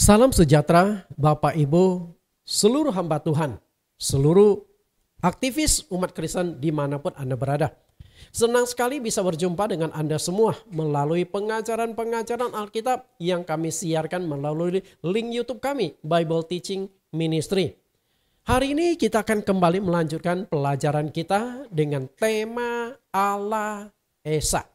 Salam sejahtera Bapak Ibu, seluruh hamba Tuhan, seluruh aktivis umat Kristen dimanapun Anda berada. Senang sekali bisa berjumpa dengan Anda semua melalui pengajaran-pengajaran Alkitab yang kami siarkan melalui link YouTube kami, Bible Teaching Ministry. Hari ini kita akan kembali melanjutkan pelajaran kita dengan tema Allah Esa.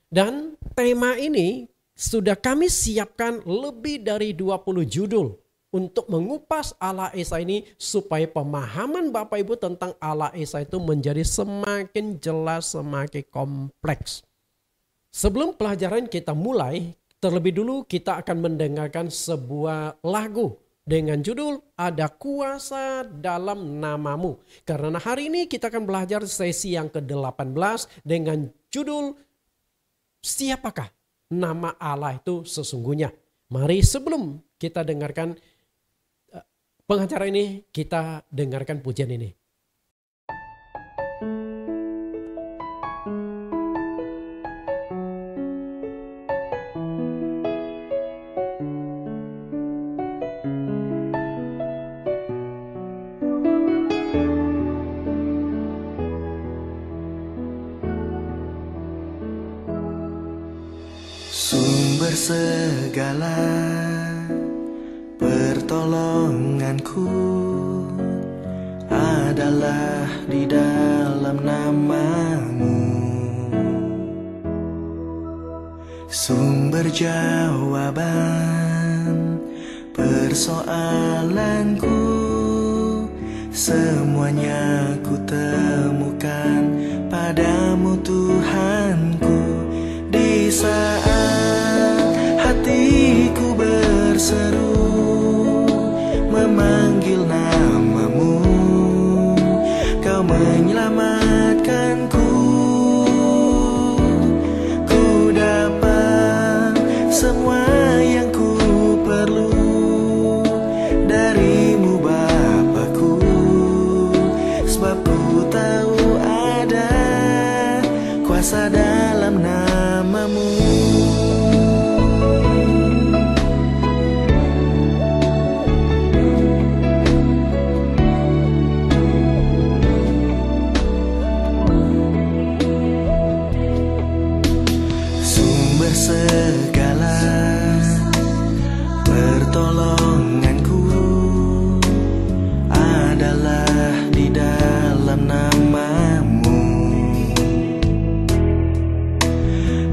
Dan tema ini sudah kami siapkan lebih dari 20 judul untuk mengupas Allah Esa ini supaya pemahaman Bapak Ibu tentang Allah Esa itu menjadi semakin jelas, semakin kompleks. Sebelum pelajaran kita mulai, terlebih dulu kita akan mendengarkan sebuah lagu dengan judul Ada Kuasa Dalam Namamu. Karena hari ini kita akan belajar sesi yang ke-18 dengan judul Siapakah nama Allah itu sesungguhnya. Mari sebelum kita dengarkan pengacara ini, kita dengarkan pujian ini. Sumber segala pertolonganku adalah di dalam namamu. Sumber jawaban persoalanku semuanya ku temukan padamu Tuhanku. Di saat hatiku berseru memanggil namamu, kau menyelamatkanku. Ku dapat semua yang ku perlu darimu Bapakku, sebab ku tahu ada kuasa dalam namamu. Sumber segala pertolonganku adalah di dalam namamu.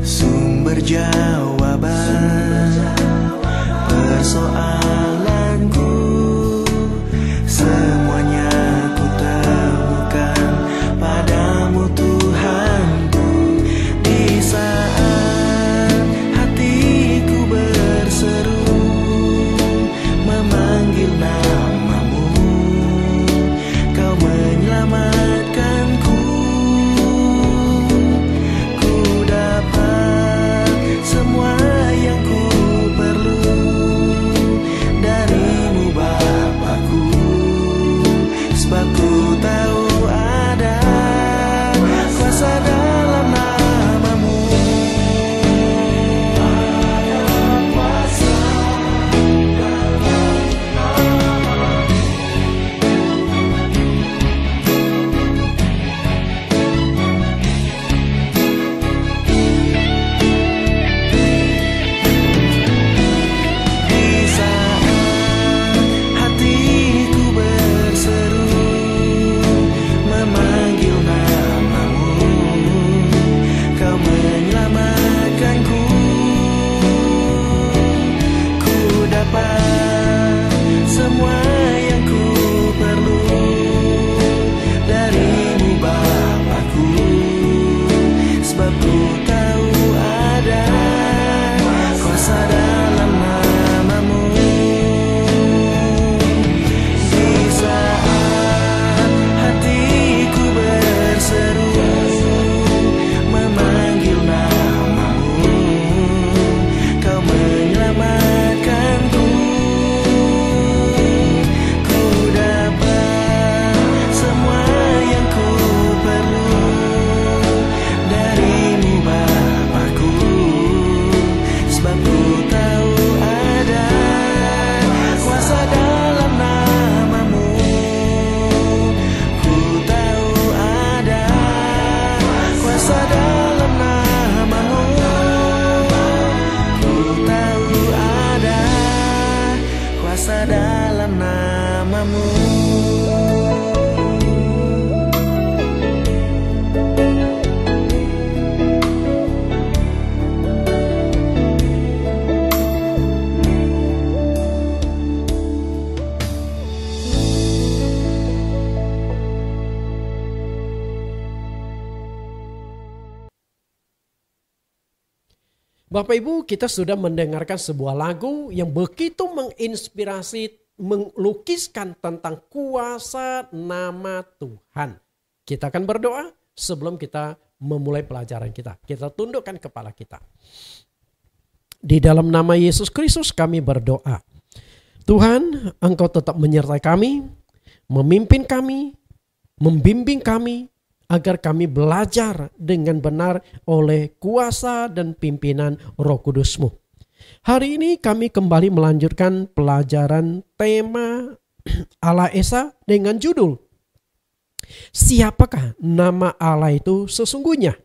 Sumber jawaban persoalanku semuanya ku temukan padamu Tuhanku. Di saat hatiku berseru memanggil namamu, kau menyelamatkanku. Ku dapat Bapak Ibu, kita sudah mendengarkan sebuah lagu yang begitu menginspirasi, melukiskan tentang kuasa nama Tuhan. Kita akan berdoa sebelum kita memulai pelajaran kita. Kita tundukkan kepala kita. Di dalam nama Yesus Kristus kami berdoa. Tuhan, Engkau tetap menyertai kami, memimpin kami, membimbing kami, agar kami belajar dengan benar oleh kuasa dan pimpinan Roh Kudus-Mu. Hari ini kami kembali melanjutkan pelajaran tema Allah Esa dengan judul Siapakah nama Allah itu sesungguhnya?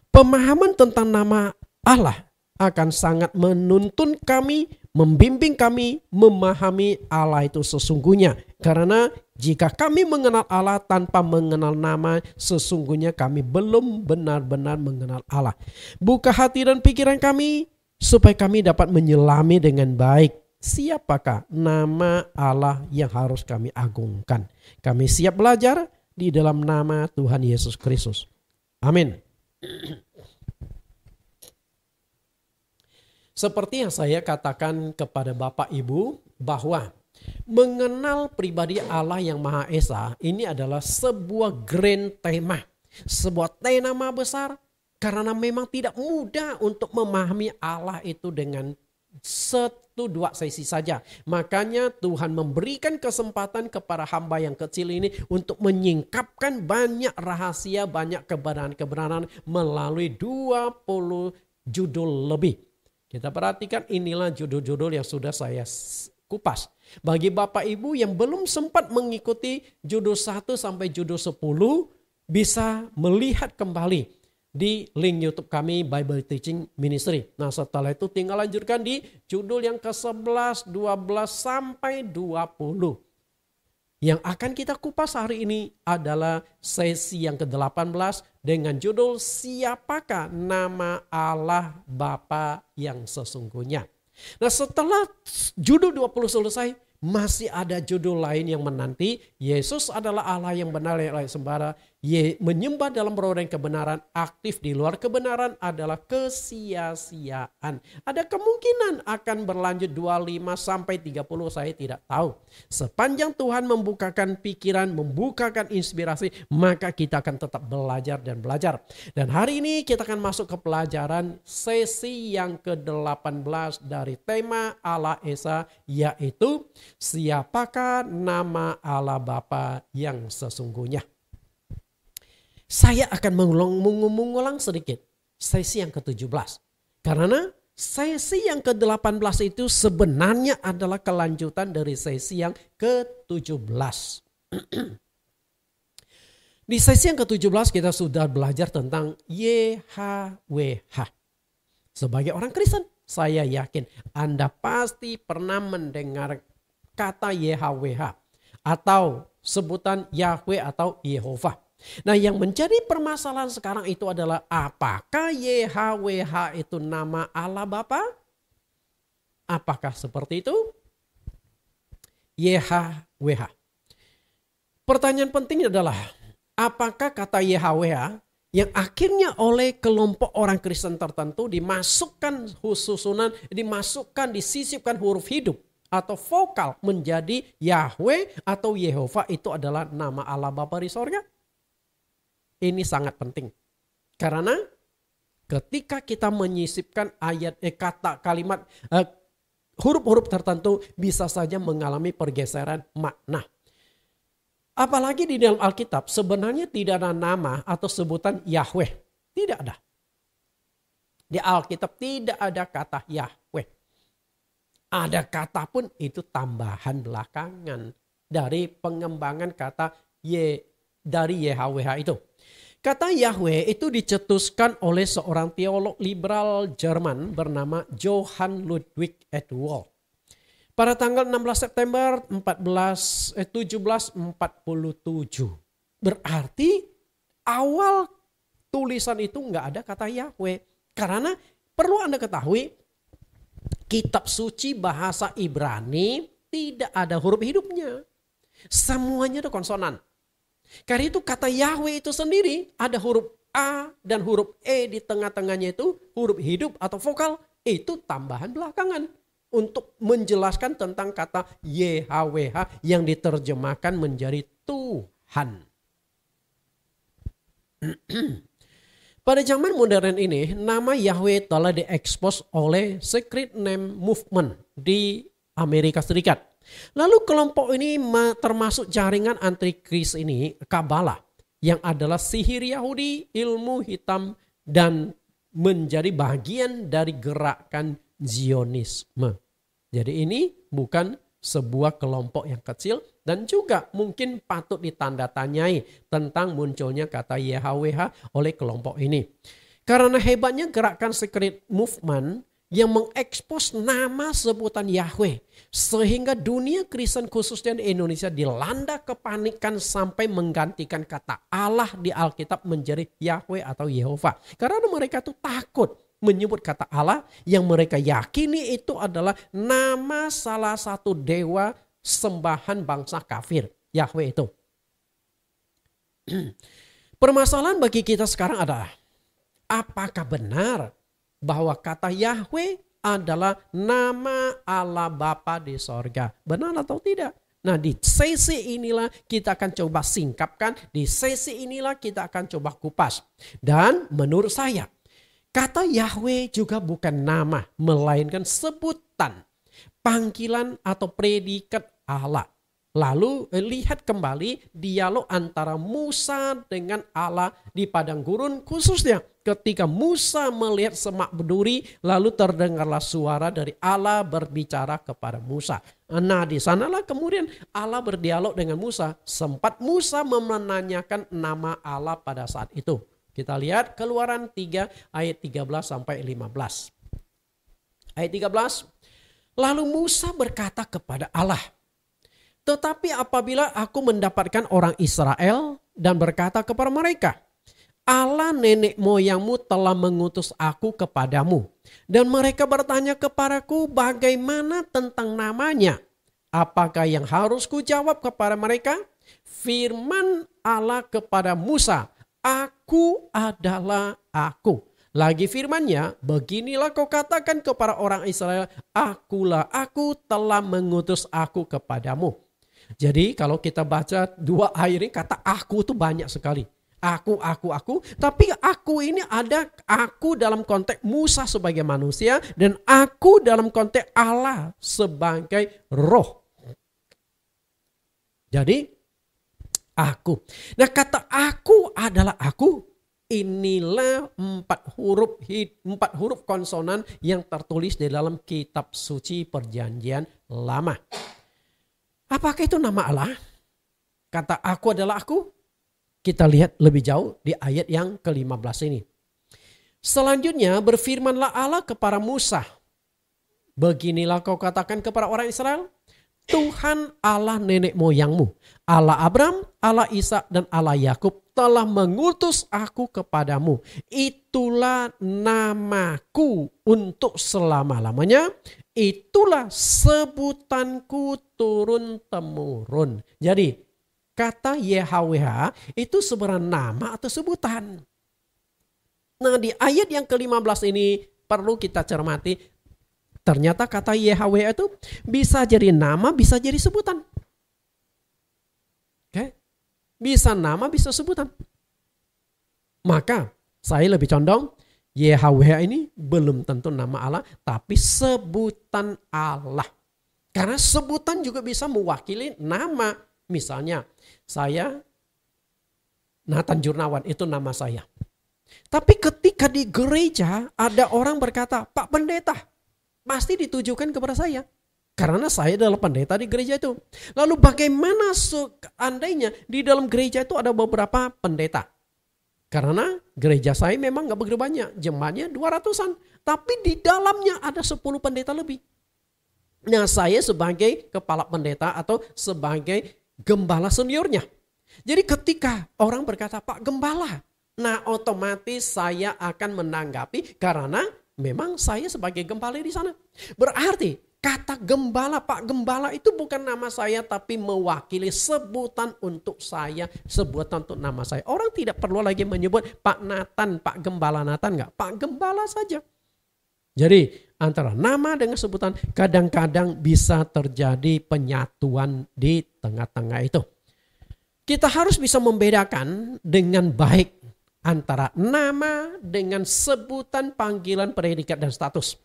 Pemahaman tentang nama Allah akan sangat menuntun kami, membimbing kami memahami Allah itu sesungguhnya. Karena jika kami mengenal Allah tanpa mengenal nama, sesungguhnya kami belum benar-benar mengenal Allah. Buka hati dan pikiran kami supaya kami dapat menyelami dengan baik. Siapakah nama Allah yang harus kami agungkan? Kami siap belajar di dalam nama Tuhan Yesus Kristus. Amin. Seperti yang saya katakan kepada Bapak Ibu bahwa mengenal pribadi Allah yang Maha Esa ini adalah sebuah grand tema. Sebuah tema besar karena memang tidak mudah untuk memahami Allah itu dengan 1-2 sesi saja. Makanya Tuhan memberikan kesempatan kepada hamba yang kecil ini untuk menyingkapkan banyak rahasia, banyak kebenaran-kebenaran melalui 20 judul lebih. Kita perhatikan inilah judul-judul yang sudah saya kupas. Bagi Bapak Ibu yang belum sempat mengikuti judul 1 sampai judul 10 bisa melihat kembali di link YouTube kami Bible Teaching Ministry. Nah setelah itu tinggal lanjutkan di judul yang ke-11, 12 sampai 20. Yang akan kita kupas hari ini adalah sesi yang ke-18 dengan judul Siapakah nama Allah Bapa yang sesungguhnya. Nah setelah judul 20 selesai, masih ada judul lain yang menanti. Yesus adalah Allah yang benar yang layak sembah. Menyembah dalam roh dan kebenaran, aktif di luar kebenaran adalah kesia-siaan. Ada kemungkinan akan berlanjut 25 sampai 30, saya tidak tahu. Sepanjang Tuhan membukakan pikiran, membukakan inspirasi, maka kita akan tetap belajar dan belajar. Dan hari ini kita akan masuk ke pelajaran sesi yang ke-18 dari tema Allah Esa, yaitu siapakah nama Allah Bapa yang sesungguhnya. Saya akan mengulang sedikit sesi yang ke-17. Karena sesi yang ke-18 itu sebenarnya adalah kelanjutan dari sesi yang ke-17. Di sesi yang ke-17 kita sudah belajar tentang YHWH. Sebagai orang Kristen, saya yakin Anda pasti pernah mendengar kata YHWH atau sebutan Yahweh atau Yehova. Nah yang menjadi permasalahan sekarang itu adalah apakah YHWH itu nama Allah Bapa? Apakah seperti itu? YHWH. Pertanyaan penting adalah apakah kata YHWH yang akhirnya oleh kelompok orang Kristen tertentu dimasukkan susunan, dimasukkan, disisipkan huruf hidup atau vokal menjadi Yahweh atau Yehova itu adalah nama Allah Bapa di sorga? Ini sangat penting. Karena ketika kita menyisipkan ayat, kata, kalimat, huruf-huruf tertentu bisa saja mengalami pergeseran makna. Apalagi di dalam Alkitab sebenarnya tidak ada nama atau sebutan Yahweh. Tidak ada. Di Alkitab tidak ada kata Yahweh. Ada kata pun itu tambahan belakangan dari pengembangan kata dari YHWH itu. Kata Yahweh itu dicetuskan oleh seorang teolog liberal Jerman bernama Johann Ludwig Edward. Pada tanggal 16 September 1747. Berarti awal tulisan itu nggak ada kata Yahweh. Karena perlu Anda ketahui kitab suci bahasa Ibrani tidak ada huruf hidupnya. Semuanya ada konsonan. Karena itu kata Yahweh itu sendiri ada huruf A dan huruf E di tengah-tengahnya itu huruf hidup atau vokal, itu tambahan belakangan untuk menjelaskan tentang kata YHWH yang diterjemahkan menjadi Tuhan. Pada zaman modern ini, nama Yahweh telah diekspos oleh Secret Name Movement di Amerika Serikat. Lalu kelompok ini termasuk jaringan antikris ini, Kabbalah, yang adalah sihir Yahudi, ilmu hitam, dan menjadi bagian dari gerakan Zionisme. Jadi ini bukan sebuah kelompok yang kecil dan juga mungkin patut ditanda-tanyai tentang munculnya kata YHWH oleh kelompok ini. Karena hebatnya gerakan Secret Movement yang mengekspos nama sebutan Yahweh sehingga dunia Kristen khususnya di Indonesia dilanda kepanikan sampai menggantikan kata Allah di Alkitab menjadi Yahweh atau Yehova. Karena mereka tuh takut menyebut kata Allah yang mereka yakini itu adalah nama salah satu dewa sembahan bangsa kafir, Yahweh itu. Permasalahan bagi kita sekarang adalah apakah benar bahwa kata Yahweh adalah nama Allah Bapa di sorga? Benar atau tidak? Nah, di sesi inilah kita akan coba singkapkan, di sesi inilah kita akan coba kupas. Dan menurut saya, kata Yahweh juga bukan nama, melainkan sebutan, panggilan atau predikat Allah. Lalu lihat kembali dialog antara Musa dengan Allah di padang gurun, khususnya ketika Musa melihat semak berduri, lalu terdengarlah suara dari Allah berbicara kepada Musa. Nah, di sanalah kemudian Allah berdialog dengan Musa. Sempat Musa menanyakan nama Allah pada saat itu. Kita lihat Keluaran 3 ayat 13 sampai 15. Ayat 13. Lalu Musa berkata kepada Allah, tetapi apabila aku mendapatkan orang Israel dan berkata kepada mereka, Allah nenek moyangmu telah mengutus aku kepadamu. Dan mereka bertanya kepadaku bagaimana tentang namanya. Apakah yang harus kujawab kepada mereka? Firman Allah kepada Musa, aku adalah aku. Lagi firmannya, beginilah kau katakan kepada orang Israel, akulah aku telah mengutus aku kepadamu. Jadi kalau kita baca dua ayat ini, kata aku itu banyak sekali. Aku. Tapi aku ini ada aku dalam konteks Musa sebagai manusia dan aku dalam konteks Allah sebagai roh. Jadi aku. Nah, kata aku adalah aku. Inilah empat huruf konsonan yang tertulis di dalam kitab suci Perjanjian Lama. Apakah itu nama Allah? Kata aku adalah aku. Kita lihat lebih jauh di ayat yang ke-15 ini. Selanjutnya berfirmanlah Allah kepada Musa. Beginilah kau katakan kepada orang Israel. Tuhan Allah nenek moyangmu, Allah Abraham, Allah Ishak dan Allah Yakub telah mengutus aku kepadamu. Itulah namaku untuk selama-lamanya. Itulah sebutanku turun-temurun. Jadi kata YHWH itu sebenarnya nama atau sebutan. Nah, di ayat yang ke-15 ini perlu kita cermati. Ternyata kata YHWH itu bisa jadi nama, bisa jadi sebutan. Oke? Bisa nama, bisa sebutan. Maka saya lebih condong YHWH ini belum tentu nama Allah, tapi sebutan Allah. Karena sebutan juga bisa mewakili nama. Misalnya saya Nathan Jurnawan, itu nama saya. Tapi ketika di gereja ada orang berkata, Pak Pendeta, pasti ditujukan kepada saya. Karena saya adalah pendeta di gereja itu. Lalu bagaimana seandainya di dalam gereja itu ada beberapa pendeta? Karena gereja saya memang gak begitu banyak. Jemaatnya 200-an. Tapi di dalamnya ada 10 pendeta lebih. Nah, saya sebagai kepala pendeta atau sebagai gembala seniornya. Jadi ketika orang berkata, Pak Gembala. Nah, otomatis saya akan menanggapi karena memang saya sebagai gembala di sana. Berarti Kata gembala, Pak Gembala itu bukan nama saya tapi mewakili sebutan untuk saya, sebutan untuk nama saya. Orang tidak perlu lagi menyebut Pak Nathan, Pak Gembala Nathan, enggak, Pak Gembala saja. Jadi antara nama dengan sebutan kadang-kadang bisa terjadi penyatuan di tengah-tengah itu. Kita harus bisa membedakan dengan baik antara nama dengan sebutan, panggilan, predikat, dan status.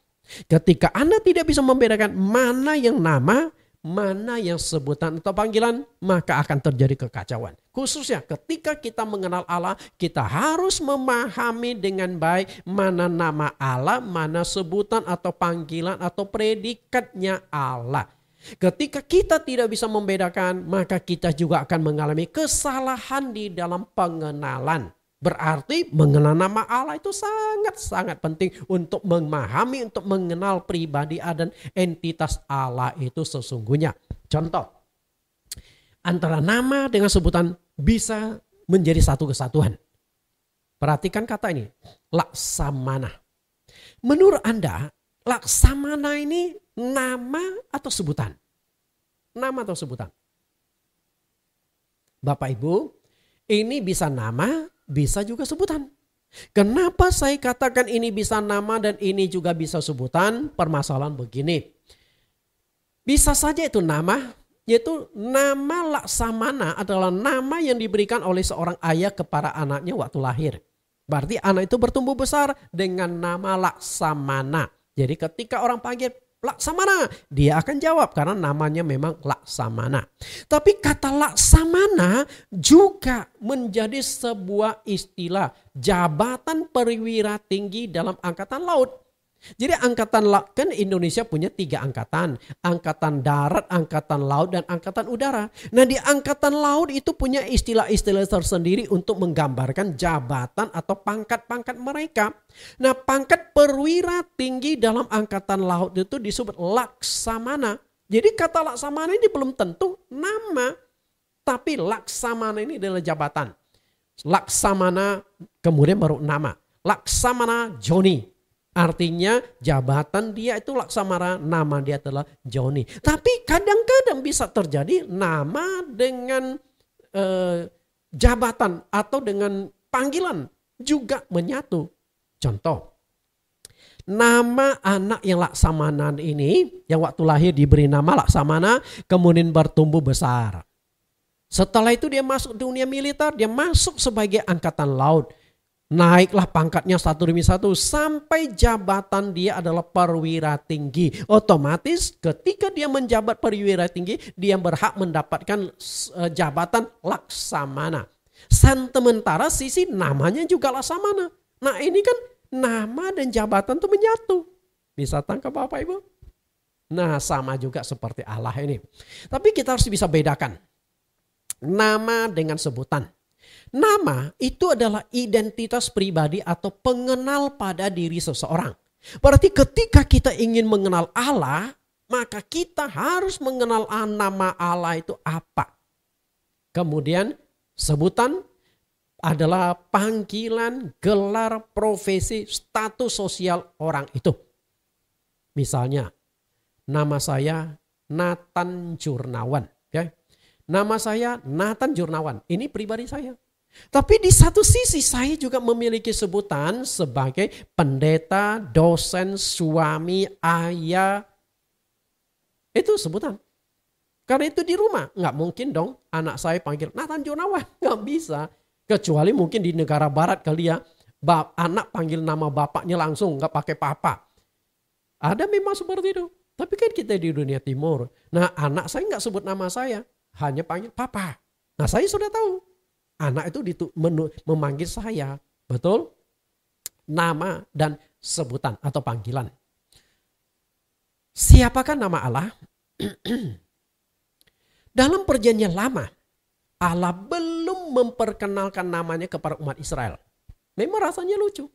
Ketika Anda tidak bisa membedakan mana yang nama, mana yang sebutan atau panggilan, maka akan terjadi kekacauan. Khususnya ketika kita mengenal Allah, kita harus memahami dengan baik mana nama Allah, mana sebutan atau panggilan atau predikatnya Allah. Ketika kita tidak bisa membedakan, maka kita juga akan mengalami kesalahan di dalam pengenalan. Berarti mengenal nama Allah itu sangat-sangat penting untuk memahami, untuk mengenal pribadi dan entitas Allah itu sesungguhnya. Contoh, antara nama dengan sebutan bisa menjadi satu kesatuan. Perhatikan kata ini, Laksamana. Menurut Anda, Laksamana ini nama atau sebutan? Nama atau sebutan? Bapak Ibu, ini bisa nama, bisa juga sebutan. Kenapa saya katakan ini bisa nama dan ini juga bisa sebutan? Permasalahan begini. Bisa saja itu nama, yaitu nama Laksamana adalah nama yang diberikan oleh seorang ayah kepada anaknya waktu lahir. Berarti anak itu bertumbuh besar dengan nama Laksamana. Jadi ketika orang panggil Laksamana, dia akan jawab karena namanya memang Laksamana. Tapi kata Laksamana juga menjadi sebuah istilah jabatan perwira tinggi dalam angkatan laut. Jadi angkatan laut, kan Indonesia punya 3 angkatan. Angkatan darat, angkatan laut, dan angkatan udara. Nah di angkatan laut itu punya istilah-istilah tersendiri untuk menggambarkan jabatan atau pangkat-pangkat mereka. Nah pangkat perwira tinggi dalam angkatan laut itu disebut Laksamana. Jadi kata Laksamana ini belum tentu nama. Tapi Laksamana ini adalah jabatan. Laksamana kemudian baru nama. Laksamana Joni. Artinya jabatan dia itu Laksamana, nama dia adalah Joni. Tapi kadang-kadang bisa terjadi nama dengan jabatan atau dengan panggilan juga menyatu. Contoh, nama anak yang Laksamana ini, yang waktu lahir diberi nama Laksamana, kemudian bertumbuh besar. Setelah itu dia masuk dunia militer, dia masuk sebagai angkatan laut. Naiklah pangkatnya satu demi satu sampai jabatan dia adalah perwira tinggi. Otomatis ketika dia menjabat perwira tinggi, dia berhak mendapatkan jabatan Laksamana. Sementara sisi namanya juga Laksamana. Nah ini kan nama dan jabatan itu menyatu. Bisa tangkap Bapak Ibu? Nah sama juga seperti Allah ini. Tapi kita harus bisa bedakan nama dengan sebutan. Nama itu adalah identitas pribadi atau pengenal pada diri seseorang. Berarti ketika kita ingin mengenal Allah, maka kita harus mengenal nama Allah itu apa. Kemudian sebutan adalah panggilan, gelar, profesi, status sosial orang itu. Misalnya, nama saya Nathan Jurnawan. Okay? Nama saya Nathan Jurnawan. Ini pribadi saya. Tapi di satu sisi saya juga memiliki sebutan sebagai pendeta, dosen, suami, ayah. Itu sebutan. Karena itu di rumah. Nggak mungkin dong anak saya panggil Nathan Jurnawan. Nggak bisa. Kecuali mungkin di negara barat kali ya. Anak panggil nama bapaknya langsung. Nggak pakai papa. Ada memang seperti itu. Tapi kan kita di dunia timur. Nah anak saya nggak sebut nama saya. Hanya panggil papa. Nah saya sudah tahu. Anak itu memanggil saya. Betul? Nama dan sebutan atau panggilan. Siapakah nama Allah? Dalam perjanjian lama, Allah belum memperkenalkan namanya kepada umat Israel. Memang rasanya lucu.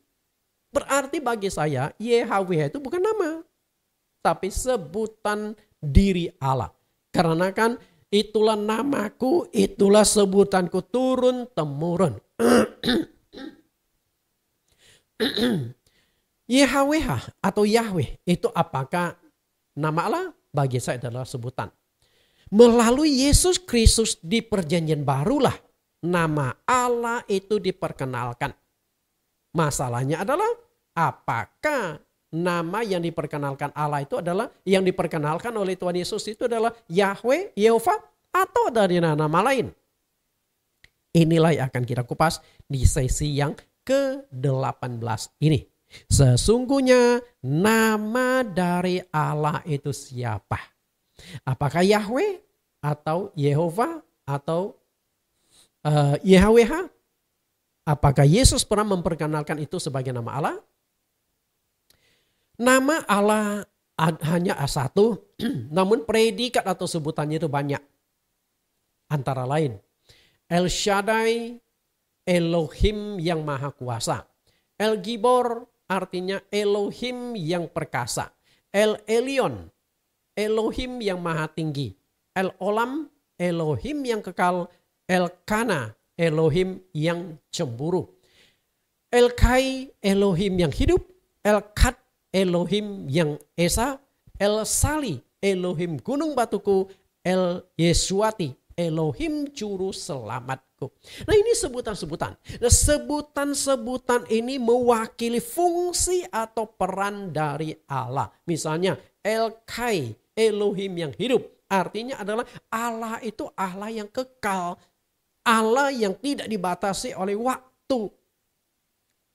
Berarti bagi saya, Yahweh itu bukan nama. Tapi sebutan diri Allah. Karena kan itulah namaku, itulah sebutanku turun-temurun. Yahweh atau Yahweh itu apakah Nama Allah bagi saya adalah sebutan. Melalui Yesus Kristus di perjanjian barulah nama Allah itu diperkenalkan. Masalahnya adalah apakah nama yang diperkenalkan Allah itu adalah yang diperkenalkan oleh Tuhan Yesus itu adalah Yahweh, Yehova, atau dari nama lain? Inilah yang akan kita kupas di sesi yang ke-18 ini. Sesungguhnya nama dari Allah itu siapa? Apakah Yahweh atau Yehova atau YHWH? Apakah Yesus pernah memperkenalkan itu sebagai nama Allah? Nama Allah hanya satu, namun predikat atau sebutannya itu banyak. Antara lain, El Shaddai, Elohim yang maha kuasa. El Gibor artinya Elohim yang perkasa. El Elyon, Elohim yang maha tinggi. El Olam, Elohim yang kekal. El Kana, Elohim yang cemburu. El Kai, Elohim yang hidup. El Kat, Elohim yang esa. El Sali, Elohim gunung batuku. El Yesuati, Elohim juru selamatku. Nah, ini sebutan-sebutan. Nah, sebutan-sebutan ini mewakili fungsi atau peran dari Allah. Misalnya El Kai, Elohim yang hidup. Artinya adalah Allah itu Allah yang kekal. Allah yang tidak dibatasi oleh waktu.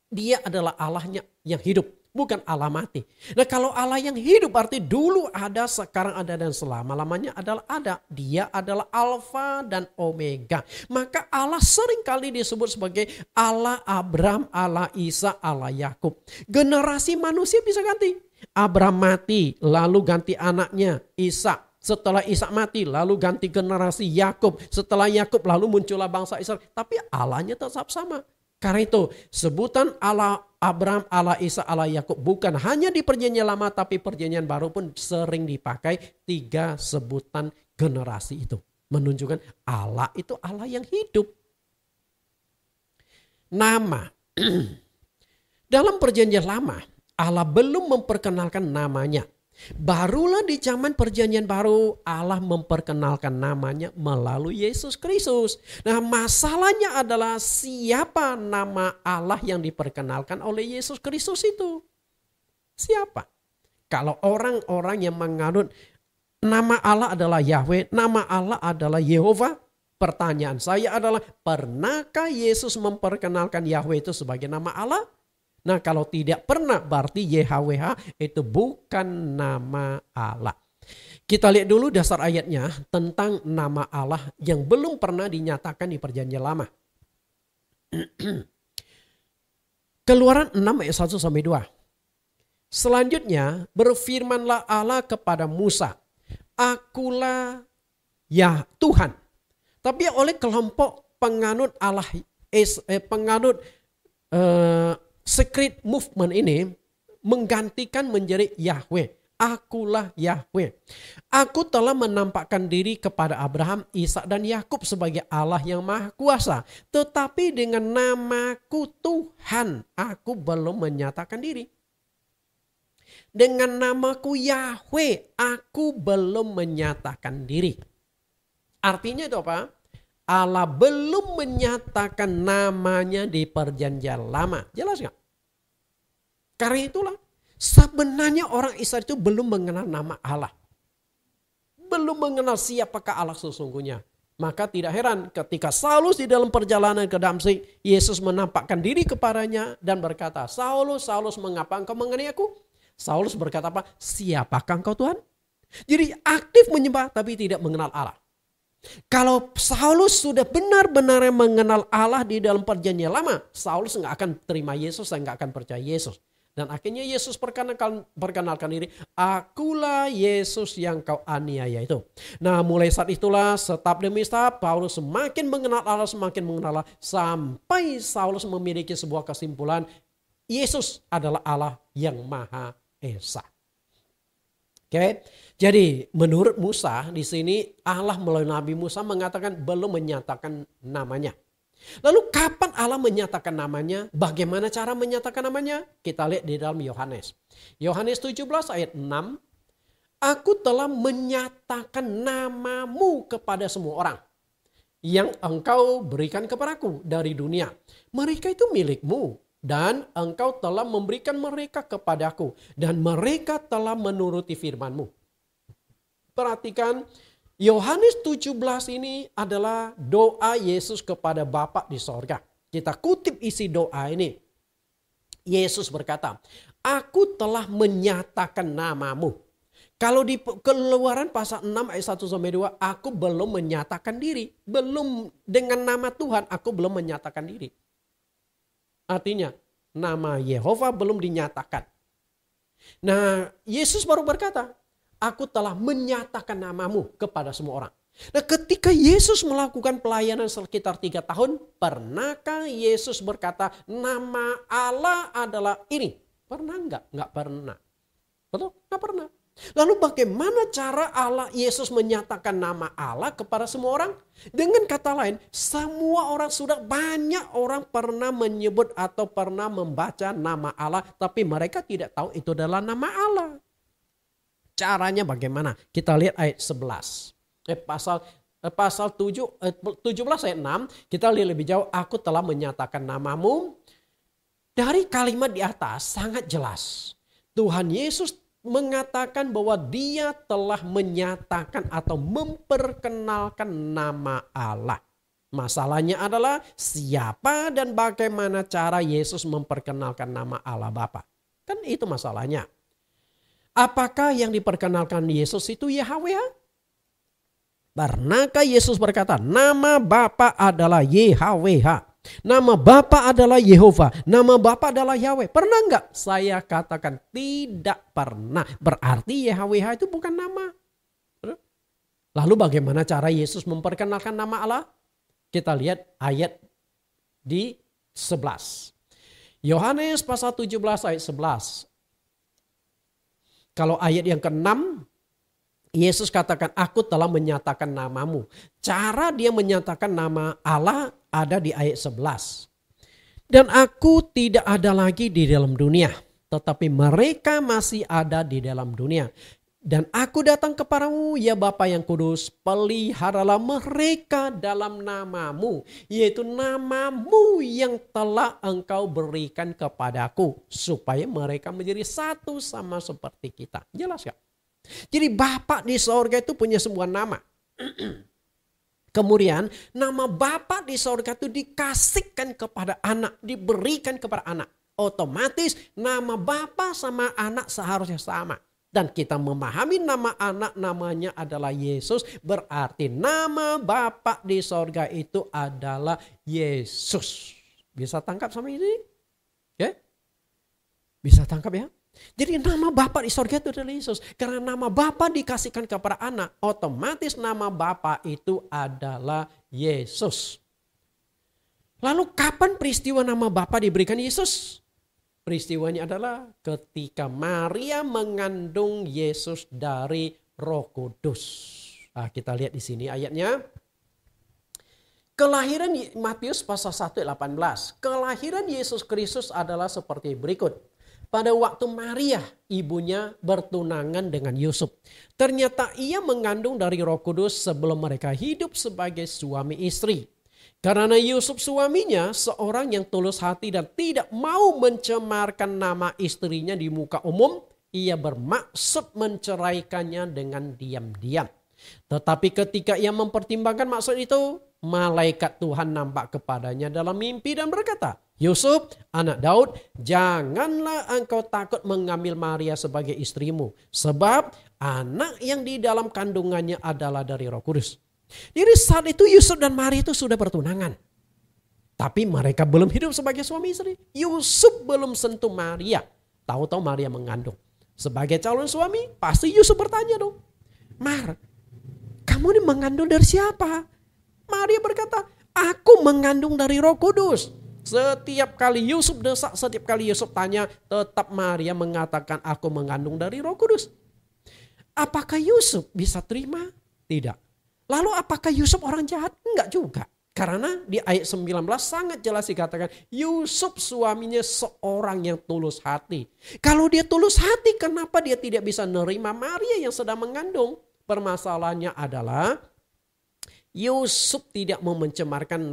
Dia adalah Allahnya yang hidup, bukan Allah mati. Nah, kalau Allah yang hidup berarti dulu ada, sekarang ada, dan selama-lamanya adalah ada. Dia adalah Alfa dan Omega. Maka Allah seringkali disebut sebagai Allah Abraham, Allah Isa, Allah Yakub. Generasi manusia bisa ganti. Abraham mati, lalu ganti anaknya Isa. Setelah Isa mati, lalu ganti generasi Yakub. Setelah Yakub, lalu muncullah bangsa Israel. Tapi Allahnya tetap sama. Karena itu, sebutan Allah Abraham, Allah Isa, Allah Yakub bukan hanya di perjanjian lama, tapi perjanjian baru pun sering dipakai 3 sebutan generasi itu. Menunjukkan Allah itu Allah yang hidup. Nama. Dalam perjanjian lama, Allah belum memperkenalkan namanya. Barulah di zaman perjanjian baru Allah memperkenalkan namanya melalui Yesus Kristus. Nah, masalahnya adalah siapa nama Allah yang diperkenalkan oleh Yesus Kristus itu? Siapa? Kalau orang-orang yang menganut nama Allah adalah Yahweh, nama Allah adalah Yehova, pertanyaan saya adalah, pernahkah Yesus memperkenalkan Yahweh itu sebagai nama Allah? Nah, kalau tidak pernah berarti YHWH itu bukan nama Allah. Kita lihat dulu dasar ayatnya tentang nama Allah yang belum pernah dinyatakan di perjanjian lama. Keluaran 6 ayat 1 sampai 2. Selanjutnya berfirmanlah Allah kepada Musa, akulah ya Tuhan. Tapi oleh kelompok penganut Allah, penganut secret movement ini menggantikan menjadi Yahweh. Akulah Yahweh. Aku telah menampakkan diri kepada Abraham, Ishak dan Yakub sebagai Allah yang maha kuasa. Tetapi dengan namaku Tuhan, aku belum menyatakan diri. Dengan namaku Yahweh, aku belum menyatakan diri. Artinya itu apa? Allah belum menyatakan namanya di perjanjian lama. Jelas gak? Karena itulah sebenarnya orang Israel itu belum mengenal nama Allah. Belum mengenal siapakah Allah sesungguhnya. Maka tidak heran ketika Saulus di dalam perjalanan ke Damsyik, Yesus menampakkan diri kepadanya dan berkata, Saulus, Saulus, mengapa engkau mengenai aku? Saulus berkata apa? Siapakah engkau Tuhan? Jadi aktif menyembah tapi tidak mengenal Allah. Kalau Saulus sudah benar-benar mengenal Allah di dalam perjanjian lama, Saulus nggak akan terima Yesus dan nggak akan percaya Yesus. Dan akhirnya Yesus perkenalkan diri, akulah Yesus yang kau aniaya itu. Nah, mulai saat itulah setahap demi setahap Paulus semakin mengenal Allah, sampai Saulus memiliki sebuah kesimpulan, Yesus adalah Allah yang Maha Esa. Oke, jadi menurut Musa di sini Allah melalui Nabi Musa mengatakan belum menyatakan namanya. Lalu kapan Allah menyatakan namanya? Bagaimana cara menyatakan namanya? Kita lihat di dalam Yohanes. Yohanes 17 ayat 6. Aku telah menyatakan namamu kepada semua orang yang engkau berikan kepadaku dari dunia. Mereka itu milikmu dan engkau telah memberikan mereka kepadaku dan mereka telah menuruti firman-Mu. Perhatikan, Yohanes 17 ini adalah doa Yesus kepada Bapa di sorga. Kita kutip isi doa ini. Yesus berkata, aku telah menyatakan namamu. Kalau di Keluaran pasal 6 ayat 1-2, aku belum menyatakan diri. Belum dengan nama Tuhan, aku belum menyatakan diri. Artinya, nama Yehova belum dinyatakan. Nah, Yesus baru berkata, aku telah menyatakan namamu kepada semua orang. Nah, ketika Yesus melakukan pelayanan sekitar 3 tahun, pernahkah Yesus berkata, nama Allah adalah ini? Pernah enggak? Enggak pernah. Betul? Enggak pernah. Lalu bagaimana cara Allah Yesus menyatakan nama Allah kepada semua orang? Dengan kata lain, semua orang banyak orang pernah menyebut atau pernah membaca nama Allah, tapi mereka tidak tahu itu adalah nama Allah. Caranya bagaimana? Kita lihat ayat 11. Pasal 17 ayat 6, kita lihat lebih jauh, aku telah menyatakan namamu. Dari kalimat di atas sangat jelas. Tuhan Yesus mengatakan bahwa dia telah menyatakan atau memperkenalkan nama Allah. Masalahnya adalah siapa dan bagaimana cara Yesus memperkenalkan nama Allah Bapa. Kan itu masalahnya. Apakah yang diperkenalkan Yesus itu Yahweh? Pernahkah Yesus berkata, nama Bapa adalah YHWH. Nama Bapa adalah Yehova. Nama Bapa adalah Yahweh. Pernah enggak? Saya katakan tidak pernah. Berarti YHWH itu bukan nama. Lalu bagaimana cara Yesus memperkenalkan nama Allah? Kita lihat ayat di 11. Yohanes pasal 17 ayat 11. Kalau ayat yang ke-6, Yesus katakan, aku telah menyatakan namamu. Cara dia menyatakan nama Allah ada di ayat 11. Dan aku tidak ada lagi di dalam dunia, tetapi mereka masih ada di dalam dunia. Dan aku datang kepadamu, ya Bapa yang kudus, peliharalah mereka dalam namamu, yaitu namamu yang telah engkau berikan kepadaku, supaya mereka menjadi satu sama seperti kita. Jelas gak? Jadi Bapa di sorga itu punya sebuah nama. Kemudian nama Bapa di sorga itu dikasihkan kepada anak, diberikan kepada anak. Otomatis nama Bapa sama anak seharusnya sama. Dan kita memahami nama anak namanya adalah Yesus. Berarti nama Bapa di sorga itu adalah Yesus. Bisa tangkap sama ini? Ya? Bisa tangkap ya? Jadi nama Bapa di sorga itu adalah Yesus. Karena nama Bapa dikasihkan kepada anak, otomatis nama Bapa itu adalah Yesus. Lalu kapan peristiwa nama Bapa diberikan Yesus? Peristiwanya adalah ketika Maria mengandung Yesus dari Roh Kudus. Nah, kita lihat di sini ayatnya. Kelahiran Matius pasal 1 ayat 18. Kelahiran Yesus Kristus adalah seperti berikut. Pada waktu Maria, ibunya bertunangan dengan Yusuf. Ternyata ia mengandung dari Roh Kudus sebelum mereka hidup sebagai suami istri. Karena Yusuf suaminya seorang yang tulus hati dan tidak mau mencemarkan nama istrinya di muka umum, ia bermaksud menceraikannya dengan diam-diam. Tetapi ketika ia mempertimbangkan maksud itu, malaikat Tuhan nampak kepadanya dalam mimpi dan berkata, Yusuf, anak Daud, janganlah engkau takut mengambil Maria sebagai istrimu. Sebab anak yang di dalam kandungannya adalah dari Roh Kudus. Jadi saat itu Yusuf dan Maria itu sudah bertunangan. Tapi mereka belum hidup sebagai suami istri. Yusuf belum sentuh Maria. Tahu-tahu Maria mengandung. Sebagai calon suami, pasti Yusuf bertanya dong. Mar, kamu ini mengandung dari siapa? Maria berkata, aku mengandung dari Roh Kudus. Setiap kali Yusuf desak, setiap kali Yusuf tanya, tetap Maria mengatakan aku mengandung dari Roh Kudus. Apakah Yusuf bisa terima? Tidak. Lalu apakah Yusuf orang jahat? Enggak juga. Karena di ayat 19 sangat jelas dikatakan Yusuf suaminya seorang yang tulus hati. Kalau dia tulus hati, kenapa dia tidak bisa menerima Maria yang sedang mengandung? Permasalahannya adalah Yusuf tidak mau mencemarkan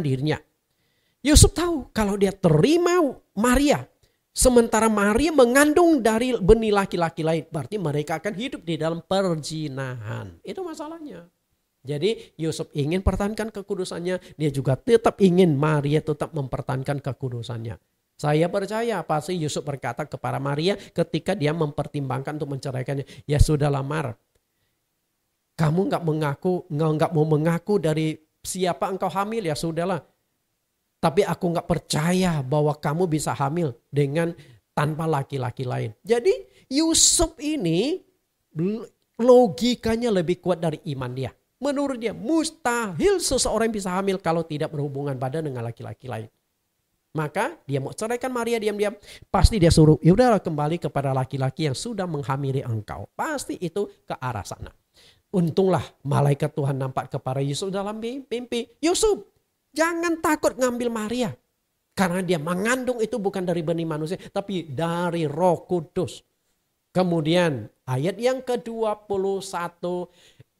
dirinya. Yusuf tahu kalau dia terima Maria, sementara Maria mengandung dari benih laki-laki lain, berarti mereka akan hidup di dalam perzinahan. Itu masalahnya. Jadi Yusuf ingin pertahankan kekudusannya, dia juga tetap ingin Maria tetap mempertahankan kekudusannya. Saya percaya pasti Yusuf berkata kepada Maria ketika dia mempertimbangkan untuk menceraikannya, ya sudahlah Mar, kamu nggak mau mengaku dari siapa engkau hamil, ya sudahlah. Tapi aku nggak percaya bahwa kamu bisa hamil dengan tanpa laki-laki lain. Jadi Yusuf ini logikanya lebih kuat dari iman dia. Menurut dia mustahil seseorang bisa hamil kalau tidak berhubungan badan dengan laki-laki lain. Maka dia mau ceraikan Maria diam-diam. Pasti dia suruh, ya udahlah kembali kepada laki-laki yang sudah menghamili engkau. Pasti itu ke arah sana. Untunglah malaikat Tuhan nampak kepada Yusuf dalam mimpi. Yusuf, jangan takut ngambil Maria. Karena dia mengandung itu bukan dari benih manusia, tapi dari Roh Kudus. Kemudian ayat yang ke-21,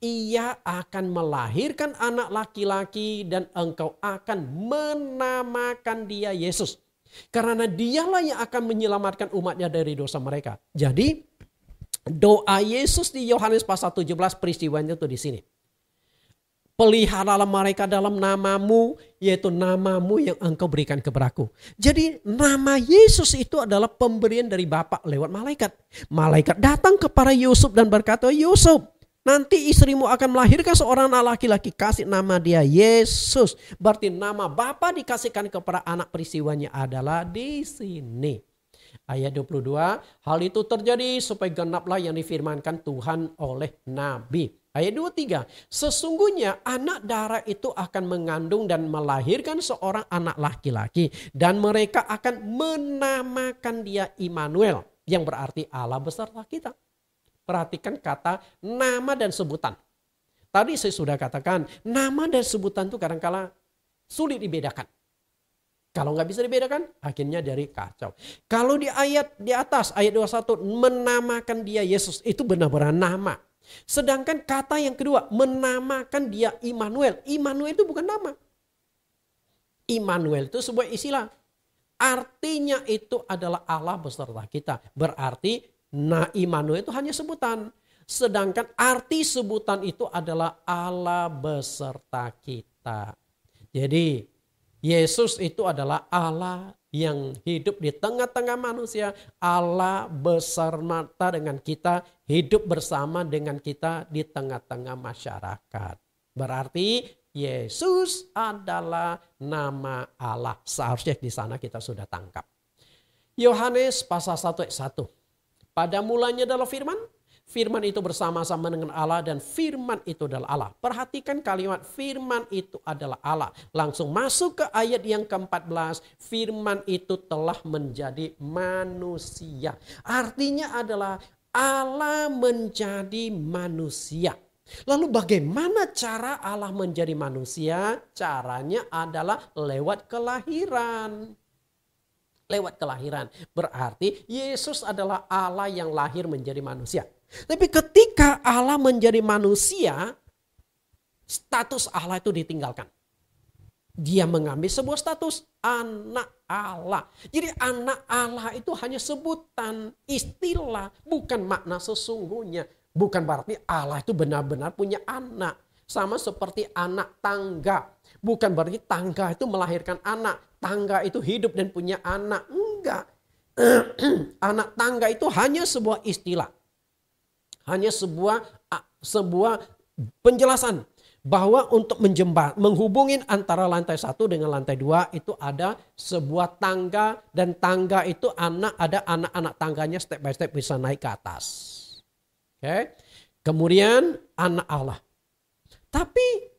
ia akan melahirkan anak laki-laki dan engkau akan menamakan dia Yesus. Karena dialah yang akan menyelamatkan umatnya dari dosa mereka. Jadi doa Yesus di Yohanes pasal 17 peristiwanya itu di sini. Peliharalah mereka dalam namamu, yaitu namamu yang engkau berikan kepadaku. Jadi nama Yesus itu adalah pemberian dari Bapa lewat malaikat. Malaikat datang kepada Yusuf dan berkata, Yusuf, nanti istrimu akan melahirkan seorang anak laki-laki, kasih nama dia Yesus. Berarti nama Bapa dikasihkan kepada anak, peristiwanya adalah di sini. Ayat 22, hal itu terjadi supaya genaplah yang difirmankan Tuhan oleh Nabi. Ayat 23, sesungguhnya anak darah itu akan mengandung dan melahirkan seorang anak laki-laki. Dan mereka akan menamakan dia Immanuel, yang berarti Allah beserta kita. Perhatikan kata nama dan sebutan. Tadi saya sudah katakan nama dan sebutan itu kadang-kala sulit dibedakan. Kalau nggak bisa dibedakan akhirnya dari kacau. Kalau di ayat di atas ayat 21 menamakan dia Yesus itu benar-benar nama. Sedangkan kata yang kedua menamakan dia Immanuel. Immanuel itu bukan nama. Immanuel itu sebuah istilah. Artinya itu adalah Allah beserta kita. Berarti Immanuel itu hanya sebutan. Sedangkan arti sebutan itu adalah Allah beserta kita. Jadi Yesus itu adalah Allah yang hidup di tengah-tengah manusia. Allah beserta dengan kita, hidup bersama dengan kita di tengah-tengah masyarakat. Berarti Yesus adalah nama Allah. Seharusnya di sana kita sudah tangkap. Yohanes pasal 1 ayat 1. Pada mulanya adalah firman. Firman itu bersama-sama dengan Allah dan firman itu adalah Allah. Perhatikan kalimat firman itu adalah Allah. Langsung masuk ke ayat yang ke-14. Firman itu telah menjadi manusia. Artinya adalah Allah menjadi manusia. Lalu bagaimana cara Allah menjadi manusia? Caranya adalah lewat kelahiran. Lewat kelahiran. Berarti Yesus adalah Allah yang lahir menjadi manusia. Tapi ketika Allah menjadi manusia, status Allah itu ditinggalkan. Dia mengambil sebuah status anak Allah. Jadi anak Allah itu hanya sebutan, istilah, bukan makna sesungguhnya. Bukan berarti Allah itu benar-benar punya anak. Sama seperti anak tangga. Bukan berarti tangga itu melahirkan anak. Tangga itu hidup dan punya anak. Enggak. Anak tangga itu hanya sebuah istilah. Hanya sebuah penjelasan. Bahwa untuk menghubungin antara lantai 1 dengan lantai 2 itu ada sebuah tangga. Dan tangga itu ada anak-anak tangganya step by step bisa naik ke atas. Oke. Kemudian anak Allah. Tapi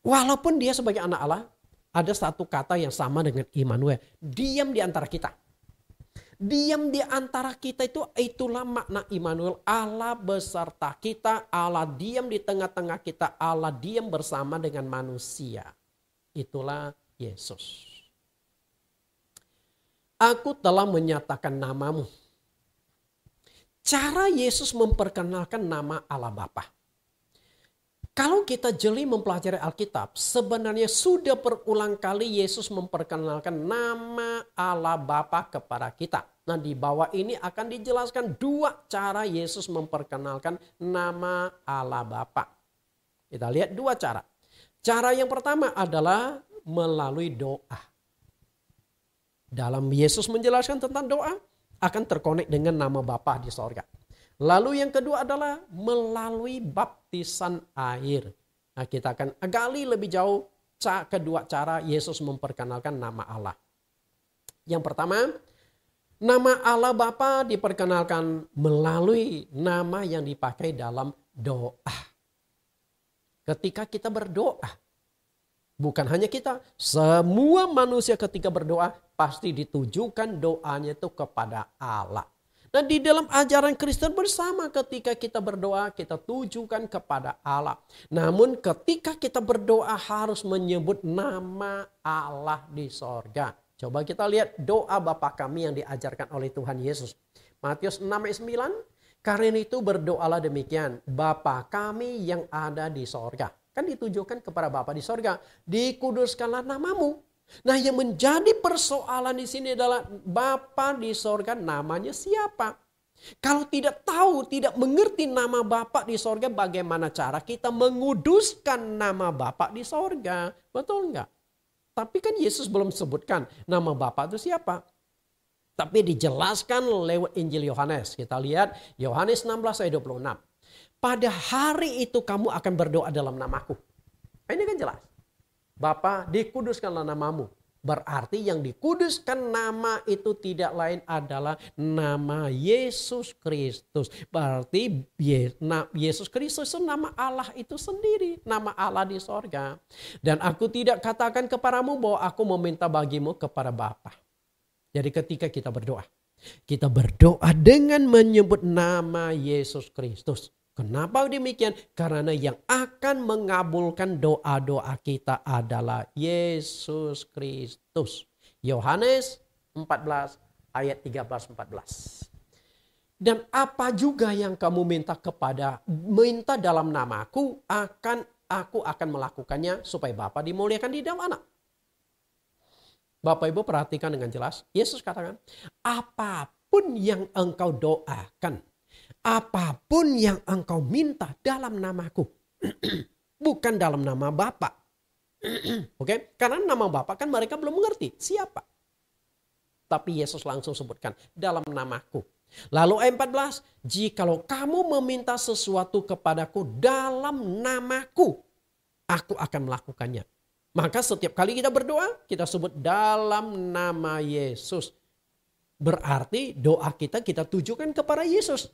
walaupun dia sebagai anak Allah, ada satu kata yang sama dengan Immanuel. Diam di antara kita. Diam di antara kita itulah makna Immanuel. Allah beserta kita, Allah diam di tengah-tengah kita, Allah diam bersama dengan manusia. Itulah Yesus. Aku telah menyatakan namamu. Cara Yesus memperkenalkan nama Allah Bapa. Kalau kita jeli mempelajari Alkitab, sebenarnya sudah berulang kali Yesus memperkenalkan nama Allah Bapa kepada kita. Nah, di bawah ini akan dijelaskan 2 cara Yesus memperkenalkan nama Allah Bapa. Kita lihat 2 cara. Cara yang pertama adalah melalui doa. Dalam Yesus menjelaskan tentang doa, akan terkonek dengan nama Bapa di sorga. Lalu yang kedua adalah melalui baptisan air. Nah, kita akan gali lebih jauh kedua cara Yesus memperkenalkan nama Allah. Yang pertama, nama Allah Bapa diperkenalkan melalui nama yang dipakai dalam doa. Ketika kita berdoa, bukan hanya kita, semua manusia ketika berdoa pasti ditujukan doanya itu kepada Allah. Nah, di dalam ajaran Kristen bersama ketika kita berdoa kita tujukan kepada Allah. Namun ketika kita berdoa harus menyebut nama Allah di sorga. Coba kita lihat doa Bapa kami yang diajarkan oleh Tuhan Yesus. Matius 6 ayat 9. Karena itu berdoalah demikian. Bapa kami yang ada di sorga. Kan ditujukan kepada Bapa di sorga. Dikuduskanlah namamu. Nah, yang menjadi persoalan di sini adalah Bapa di sorga namanya siapa? Kalau tidak tahu, tidak mengerti nama Bapa di sorga, bagaimana cara kita menguduskan nama Bapa di sorga? Betul enggak? Tapi kan Yesus belum sebutkan nama Bapa itu siapa. Tapi dijelaskan lewat Injil Yohanes. Kita lihat Yohanes 16 ayat 26. Pada hari itu kamu akan berdoa dalam namaku. Ini kan jelas. Bapa, dikuduskanlah namamu. Berarti yang dikuduskan nama itu tidak lain adalah nama Yesus Kristus. Berarti Yesus Kristus itu nama Allah itu sendiri. Nama Allah di sorga. Dan aku tidak katakan kepadamu bahwa aku meminta bagimu kepada Bapa. Jadi ketika kita berdoa dengan menyebut nama Yesus Kristus. Kenapa demikian? Karena yang akan mengabulkan doa-doa kita adalah Yesus Kristus. Yohanes 14 ayat 13-14. Dan apa juga yang kamu minta dalam namaku, aku akan melakukannya supaya Bapa dimuliakan di dalam Anak. Bapak Ibu perhatikan dengan jelas. Yesus katakan, apapun yang engkau doakan, apapun yang engkau minta dalam namaku. Bukan dalam nama Bapa. Oke? Karena nama Bapa kan mereka belum mengerti siapa. Tapi Yesus langsung sebutkan dalam namaku. Lalu ayat 14. Jikalau kamu meminta sesuatu kepadaku dalam namaku, aku akan melakukannya. Maka setiap kali kita berdoa, kita sebut dalam nama Yesus. Berarti doa kita tujukan kepada Yesus.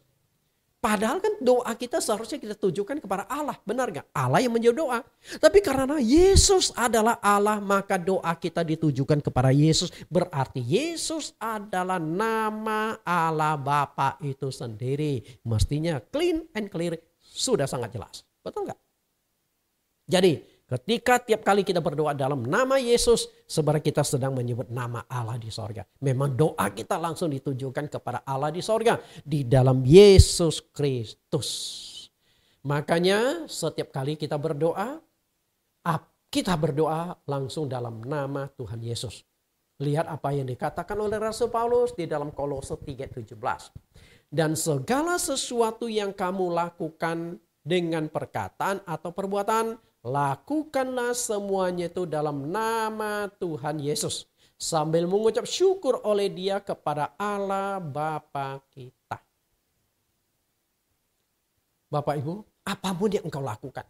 Padahal kan doa kita seharusnya kita tujukan kepada Allah. Benar gak? Allah yang menjawab doa. Tapi karena Yesus adalah Allah, maka doa kita ditujukan kepada Yesus. Berarti Yesus adalah nama Allah Bapa itu sendiri. Mestinya clean and clear. Sudah sangat jelas. Betul gak? Jadi ketika tiap kali kita berdoa dalam nama Yesus, sebenarnya kita sedang menyebut nama Allah di sorga. Memang doa kita langsung ditujukan kepada Allah di sorga. Di dalam Yesus Kristus. Makanya setiap kali kita berdoa langsung dalam nama Tuhan Yesus. Lihat apa yang dikatakan oleh Rasul Paulus di dalam Kolose 3:17. Dan segala sesuatu yang kamu lakukan dengan perkataan atau perbuatan, lakukanlah semuanya itu dalam nama Tuhan Yesus. Sambil mengucap syukur oleh Dia kepada Allah Bapa kita. Bapak Ibu, apapun yang engkau lakukan,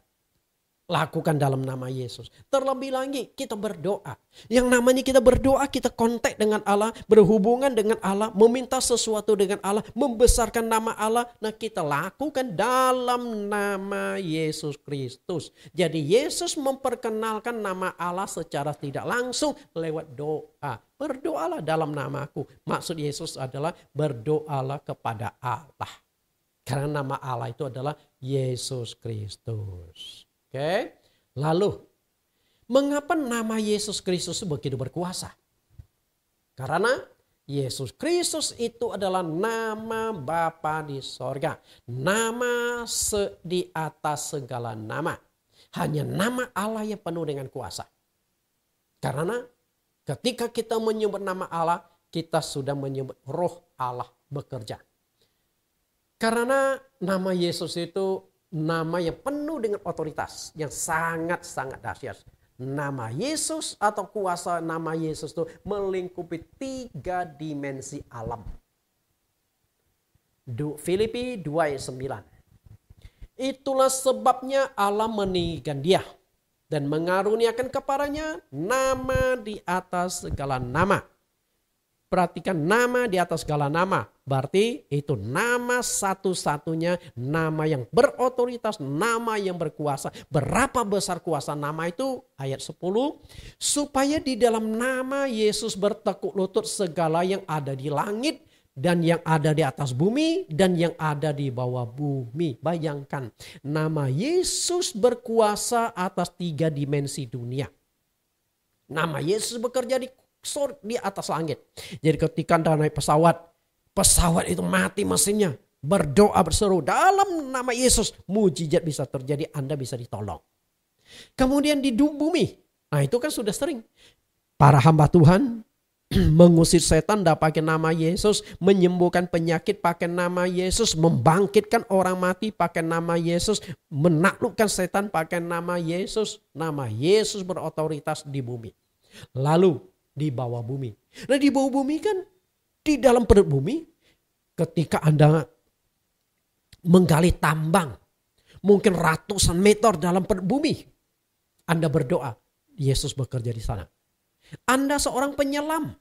lakukan dalam nama Yesus. Terlebih lagi kita berdoa. Yang namanya kita berdoa, kita kontak dengan Allah, berhubungan dengan Allah, meminta sesuatu dengan Allah, membesarkan nama Allah. Nah, kita lakukan dalam nama Yesus Kristus. Jadi Yesus memperkenalkan nama Allah secara tidak langsung lewat doa. Berdoalah dalam namaku. Maksud Yesus adalah berdoalah kepada Allah. Karena nama Allah itu adalah Yesus Kristus. Oke. Lalu, mengapa nama Yesus Kristus begitu berkuasa? Karena Yesus Kristus itu adalah nama Bapa di sorga. Nama di atas segala nama. Hanya nama Allah yang penuh dengan kuasa. Karena ketika kita menyebut nama Allah, kita sudah menyebut roh Allah bekerja. Karena nama Yesus itu nama yang penuh dengan otoritas. Yang sangat-sangat dahsyat. Nama Yesus atau kuasa nama Yesus itu melingkupi 3 dimensi alam. Filipi 2 ayat 9. Itulah sebabnya Allah meninggikan dia dan mengaruniakan kepadanya nama di atas segala nama. Perhatikan, nama di atas segala nama. Berarti itu nama satu-satunya, nama yang berotoritas, nama yang berkuasa. Berapa besar kuasa nama itu? Ayat 10. Supaya di dalam nama Yesus bertekuk lutut segala yang ada di langit dan yang ada di atas bumi dan yang ada di bawah bumi. Bayangkan, nama Yesus berkuasa atas 3 dimensi dunia. Nama Yesus bekerja di atas langit. Jadi ketika Anda naik pesawat itu mati mesinnya, berdoa berseru dalam nama Yesus, mujizat bisa terjadi, Anda bisa ditolong. Kemudian di bumi, nah itu kan sudah sering. Para hamba Tuhan mengusir setan pakai nama Yesus, menyembuhkan penyakit pakai nama Yesus, membangkitkan orang mati pakai nama Yesus, menaklukkan setan pakai nama Yesus. Nama Yesus berotoritas di bumi. Lalu di bawah bumi. Nah di bawah bumi kan, di dalam perut bumi, ketika Anda menggali tambang, mungkin ratusan meter dalam perut bumi, Anda berdoa, Yesus bekerja di sana. Anda seorang penyelam,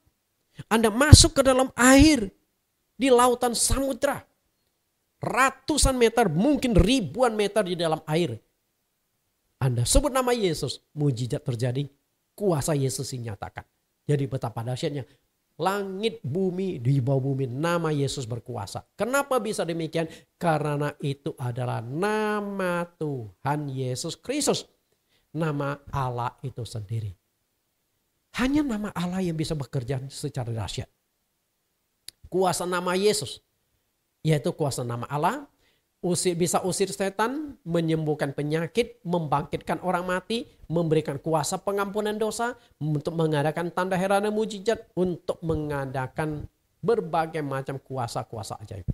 Anda masuk ke dalam air, di lautan samudra, ratusan meter, mungkin ribuan meter di dalam air. Anda sebut nama Yesus, mujizat terjadi, kuasa Yesus dinyatakan. Jadi betapa dahsyatnya. Langit, bumi, di bawah bumi, nama Yesus berkuasa. Kenapa bisa demikian? Karena itu adalah nama Tuhan Yesus Kristus. Nama Allah itu sendiri. Hanya nama Allah yang bisa bekerja secara dahsyat. Kuasa nama Yesus, yaitu kuasa nama Allah, bisa usir setan, menyembuhkan penyakit, membangkitkan orang mati, memberikan kuasa pengampunan dosa, untuk mengadakan tanda heran dan mujizat, untuk mengadakan berbagai macam kuasa-kuasa ajaib.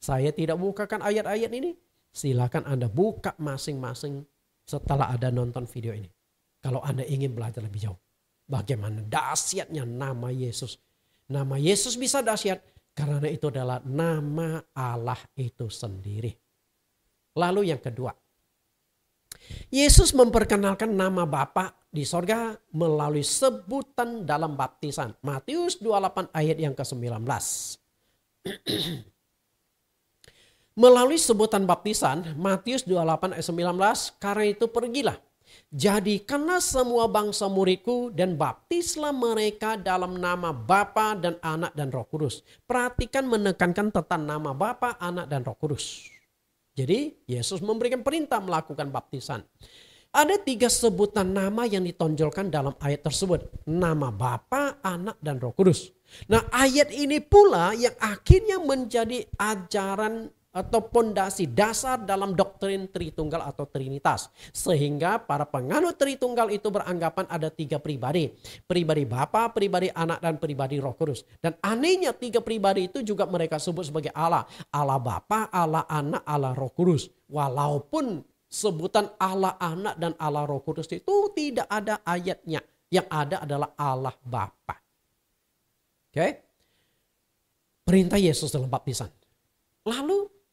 Saya tidak bukakan ayat-ayat ini. Silakan Anda buka masing-masing setelah Anda nonton video ini. Kalau Anda ingin belajar lebih jauh. Bagaimana dahsyatnya nama Yesus. Nama Yesus bisa dahsyat karena itu adalah nama Allah itu sendiri. Lalu yang kedua, Yesus memperkenalkan nama Bapa di sorga melalui sebutan dalam baptisan. Matius 28 ayat yang ke-19. Melalui sebutan baptisan, Matius 28 ayat 19, karena itu pergilah. Jadikanlah semua bangsa muridku dan baptislah mereka dalam nama Bapa dan Anak dan Roh Kudus. Perhatikan menekankan tentang nama Bapa, Anak dan Roh Kudus. Jadi Yesus memberikan perintah melakukan baptisan. Ada 3 sebutan nama yang ditonjolkan dalam ayat tersebut. Nama Bapa, Anak dan Roh Kudus. Nah ayat ini pula yang akhirnya menjadi ajaran atau pondasi dasar dalam doktrin Tritunggal atau Trinitas. Sehingga para penganut Tritunggal itu beranggapan ada 3 pribadi. Pribadi Bapa, pribadi Anak, dan pribadi Roh Kudus. Dan anehnya 3 pribadi itu juga mereka sebut sebagai Allah. Allah Bapa, Allah Anak, Allah Roh Kudus. Walaupun sebutan Allah Anak dan Allah Roh Kudus itu tidak ada ayatnya. Yang ada adalah Allah Bapa. Oke? Perintah Yesus dalam baptisan. Lalu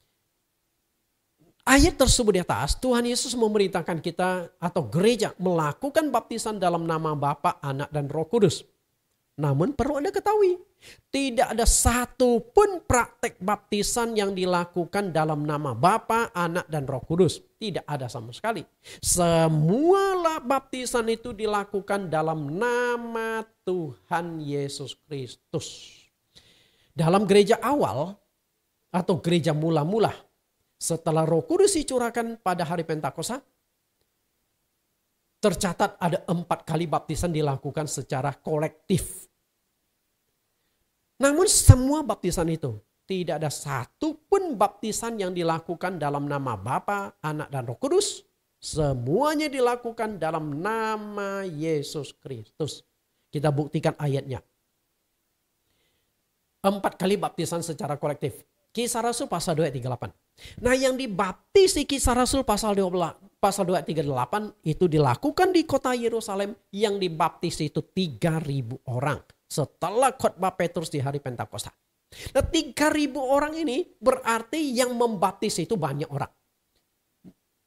ayat tersebut di atas, Tuhan Yesus memerintahkan kita atau gereja melakukan baptisan dalam nama Bapa, Anak, dan Roh Kudus. Namun perlu Anda ketahui, tidak ada satu pun praktek baptisan yang dilakukan dalam nama Bapa, Anak, dan Roh Kudus. Tidak ada sama sekali. Semua baptisan itu dilakukan dalam nama Tuhan Yesus Kristus. Dalam gereja awal atau gereja mula-mula, setelah Roh Kudus dicurahkan pada hari Pentakosta, tercatat ada 4 kali baptisan dilakukan secara kolektif. Namun semua baptisan itu, tidak ada satu pun baptisan yang dilakukan dalam nama Bapa, Anak, dan Roh Kudus. Semuanya dilakukan dalam nama Yesus Kristus. Kita buktikan ayatnya. 4 kali baptisan secara kolektif. Kisah Rasul pasal 2 ayat 38. Nah, yang dibaptis di Kisah Rasul pasal 2 ayat 38 itu dilakukan di kota Yerusalem, yang dibaptis itu 3.000 orang setelah khotbah Petrus di hari Pentakosta. Nah, 3.000 orang ini berarti yang membaptis itu banyak orang.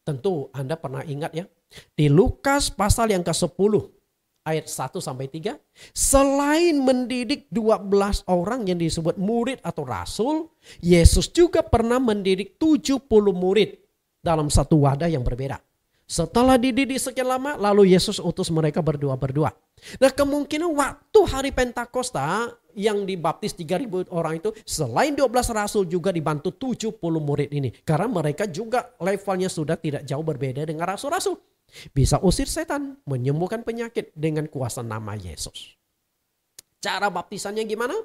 Tentu Anda pernah ingat ya, di Lukas pasal yang ke-10 ayat 1-3, selain mendidik 12 orang yang disebut murid atau rasul, Yesus juga pernah mendidik 70 murid dalam satu wadah yang berbeda. Setelah dididik sekian lama, lalu Yesus utus mereka berdua-berdua. Nah, kemungkinan waktu hari Pentakosta yang dibaptis 3.000 orang itu, selain 12 rasul juga dibantu 70 murid ini. Karena mereka juga levelnya sudah tidak jauh berbeda dengan rasul-rasul. Bisa usir setan, menyembuhkan penyakit dengan kuasa nama Yesus. Cara baptisannya gimana?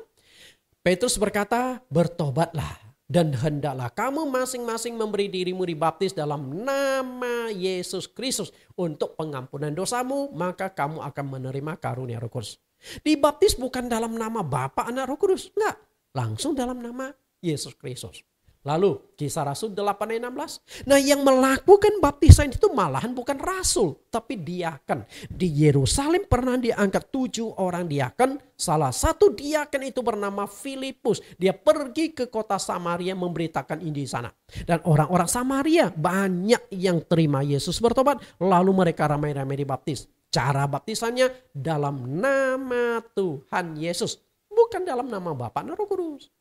Petrus berkata, bertobatlah. Dan hendaklah kamu masing-masing memberi dirimu dibaptis dalam nama Yesus Kristus untuk pengampunan dosamu, maka kamu akan menerima karunia Roh Kudus. Dibaptis bukan dalam nama Bapa, Anak, Roh Kudus. Enggak, langsung dalam nama Yesus Kristus. Lalu Kisah Rasul 8 ayat 16. Nah, yang melakukan baptisan itu malahan bukan rasul, tapi diaken. Di Yerusalem pernah diangkat 7 orang diaken. Salah satu diaken itu bernama Filipus. Dia pergi ke kota Samaria memberitakan Injil di sana. Dan orang-orang Samaria banyak yang terima Yesus bertobat. Lalu mereka ramai-ramai dibaptis. Cara baptisannya dalam nama Tuhan Yesus, bukan dalam nama Bapa dan Roh Kudus.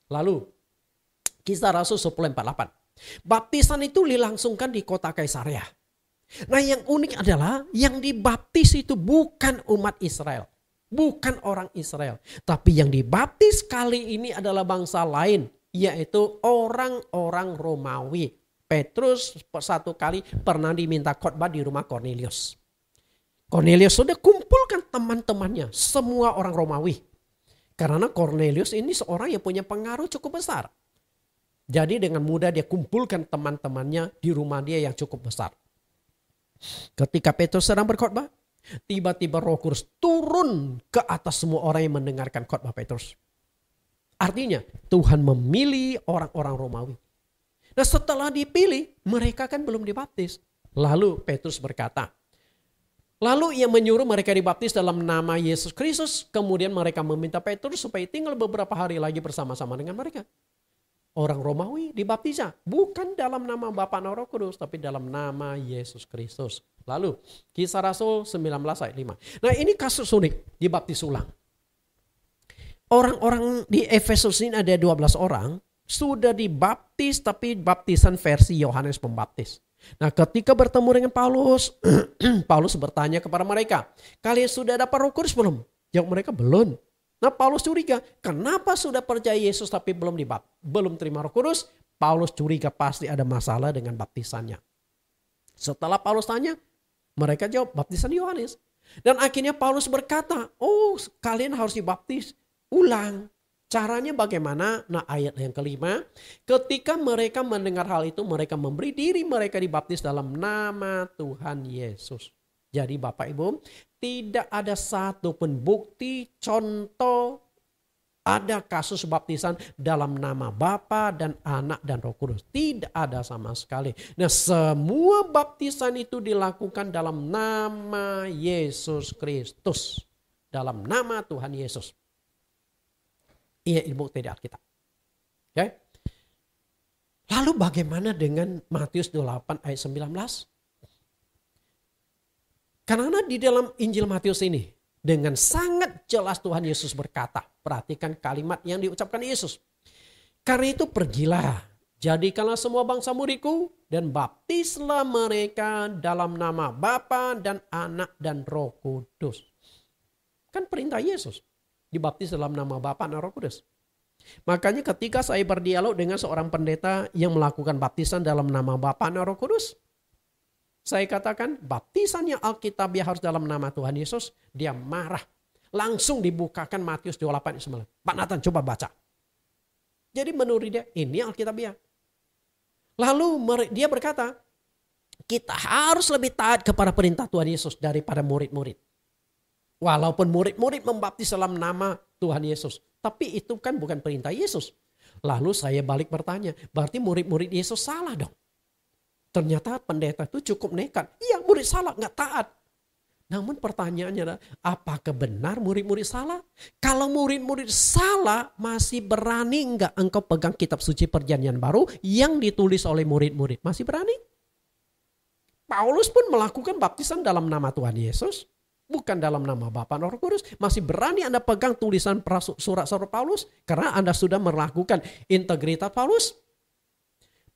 Lalu Kisah Rasul 10:48. Baptisan itu dilangsungkan di kota Kaisarea. Nah, yang unik adalah yang dibaptis itu bukan umat Israel. Bukan orang Israel. Tapi yang dibaptis kali ini adalah bangsa lain. Yaitu orang-orang Romawi. Petrus satu kali pernah diminta khotbah di rumah Cornelius. Cornelius sudah kumpulkan teman-temannya. Semua orang Romawi. Karena Cornelius ini seorang yang punya pengaruh cukup besar. Jadi dengan mudah dia kumpulkan teman-temannya di rumah dia yang cukup besar. Ketika Petrus sedang berkhotbah, tiba-tiba Roh Kudus turun ke atas semua orang yang mendengarkan khotbah Petrus. Artinya Tuhan memilih orang-orang Romawi. Nah, setelah dipilih, mereka kan belum dibaptis. Lalu Petrus berkata, lalu ia menyuruh mereka dibaptis dalam nama Yesus Kristus. Kemudian mereka meminta Petrus supaya tinggal beberapa hari lagi bersama-sama dengan mereka. Orang Romawi dibaptisnya bukan dalam nama Bapa dan Roh Kudus, tapi dalam nama Yesus Kristus. Lalu Kisah Rasul 19 ayat 5. Nah, ini kasus unik, dibaptis ulang. Orang-orang di Efesus ini ada 12 orang sudah dibaptis, tapi baptisan versi Yohanes Pembaptis. Nah, ketika bertemu dengan Paulus, Paulus bertanya kepada mereka, kalian sudah dapat Roh Kudus belum? Jawab mereka, belum. Nah, Paulus curiga, kenapa sudah percaya Yesus tapi belum terima Roh Kudus? Paulus curiga pasti ada masalah dengan baptisannya. Setelah Paulus tanya, mereka jawab baptisan Yohanes. Dan akhirnya Paulus berkata, oh, kalian harus dibaptis ulang. Caranya bagaimana? Nah, ayat yang kelima, ketika mereka mendengar hal itu, mereka memberi diri mereka dibaptis dalam nama Tuhan Yesus. Jadi Bapak Ibu, tidak ada satupun bukti, contoh, ada kasus baptisan dalam nama Bapa dan Anak dan Roh Kudus. Tidak ada sama sekali. Nah, semua baptisan itu dilakukan dalam nama Yesus Kristus. Dalam nama Tuhan Yesus. Iya, ilmu tidak Alkitab. Oke? Lalu bagaimana dengan Matius 28 ayat 19? Karena di dalam Injil Matius ini, Dengan sangat jelas Tuhan Yesus berkata, perhatikan kalimat yang diucapkan Yesus. Karena itu pergilah, jadikanlah semua bangsa muridku dan baptislah mereka dalam nama Bapa dan Anak dan Roh Kudus. Kan perintah Yesus, dibaptis dalam nama Bapa dan Roh Kudus. Makanya ketika saya berdialog dengan seorang pendeta yang melakukan baptisan dalam nama Bapa dan Roh Kudus, saya katakan baptisan yang Alkitabiah harus dalam nama Tuhan Yesus. Dia marah. Langsung dibukakan Matius 28:9. Pak Nathan coba baca. Jadi menurut dia ini Alkitabiah. Lalu dia berkata, kita harus lebih taat kepada perintah Tuhan Yesus daripada murid-murid. Walaupun murid-murid membaptis dalam nama Tuhan Yesus. Tapi itu kan bukan perintah Yesus. Lalu saya balik bertanya, berarti murid-murid Yesus salah dong. Ternyata pendeta itu cukup nekat. Iya, murid salah, nggak taat. Namun pertanyaannya adalah, apakah benar murid-murid salah? Kalau murid-murid salah, masih berani nggak engkau pegang kitab suci perjanjian baru yang ditulis oleh murid-murid? Masih berani? Paulus pun melakukan baptisan dalam nama Tuhan Yesus. Bukan dalam nama Bapa dan Roh Kudus. Masih berani Anda pegang tulisan surat-surat Paulus? Karena Anda sudah melakukan integritas Paulus?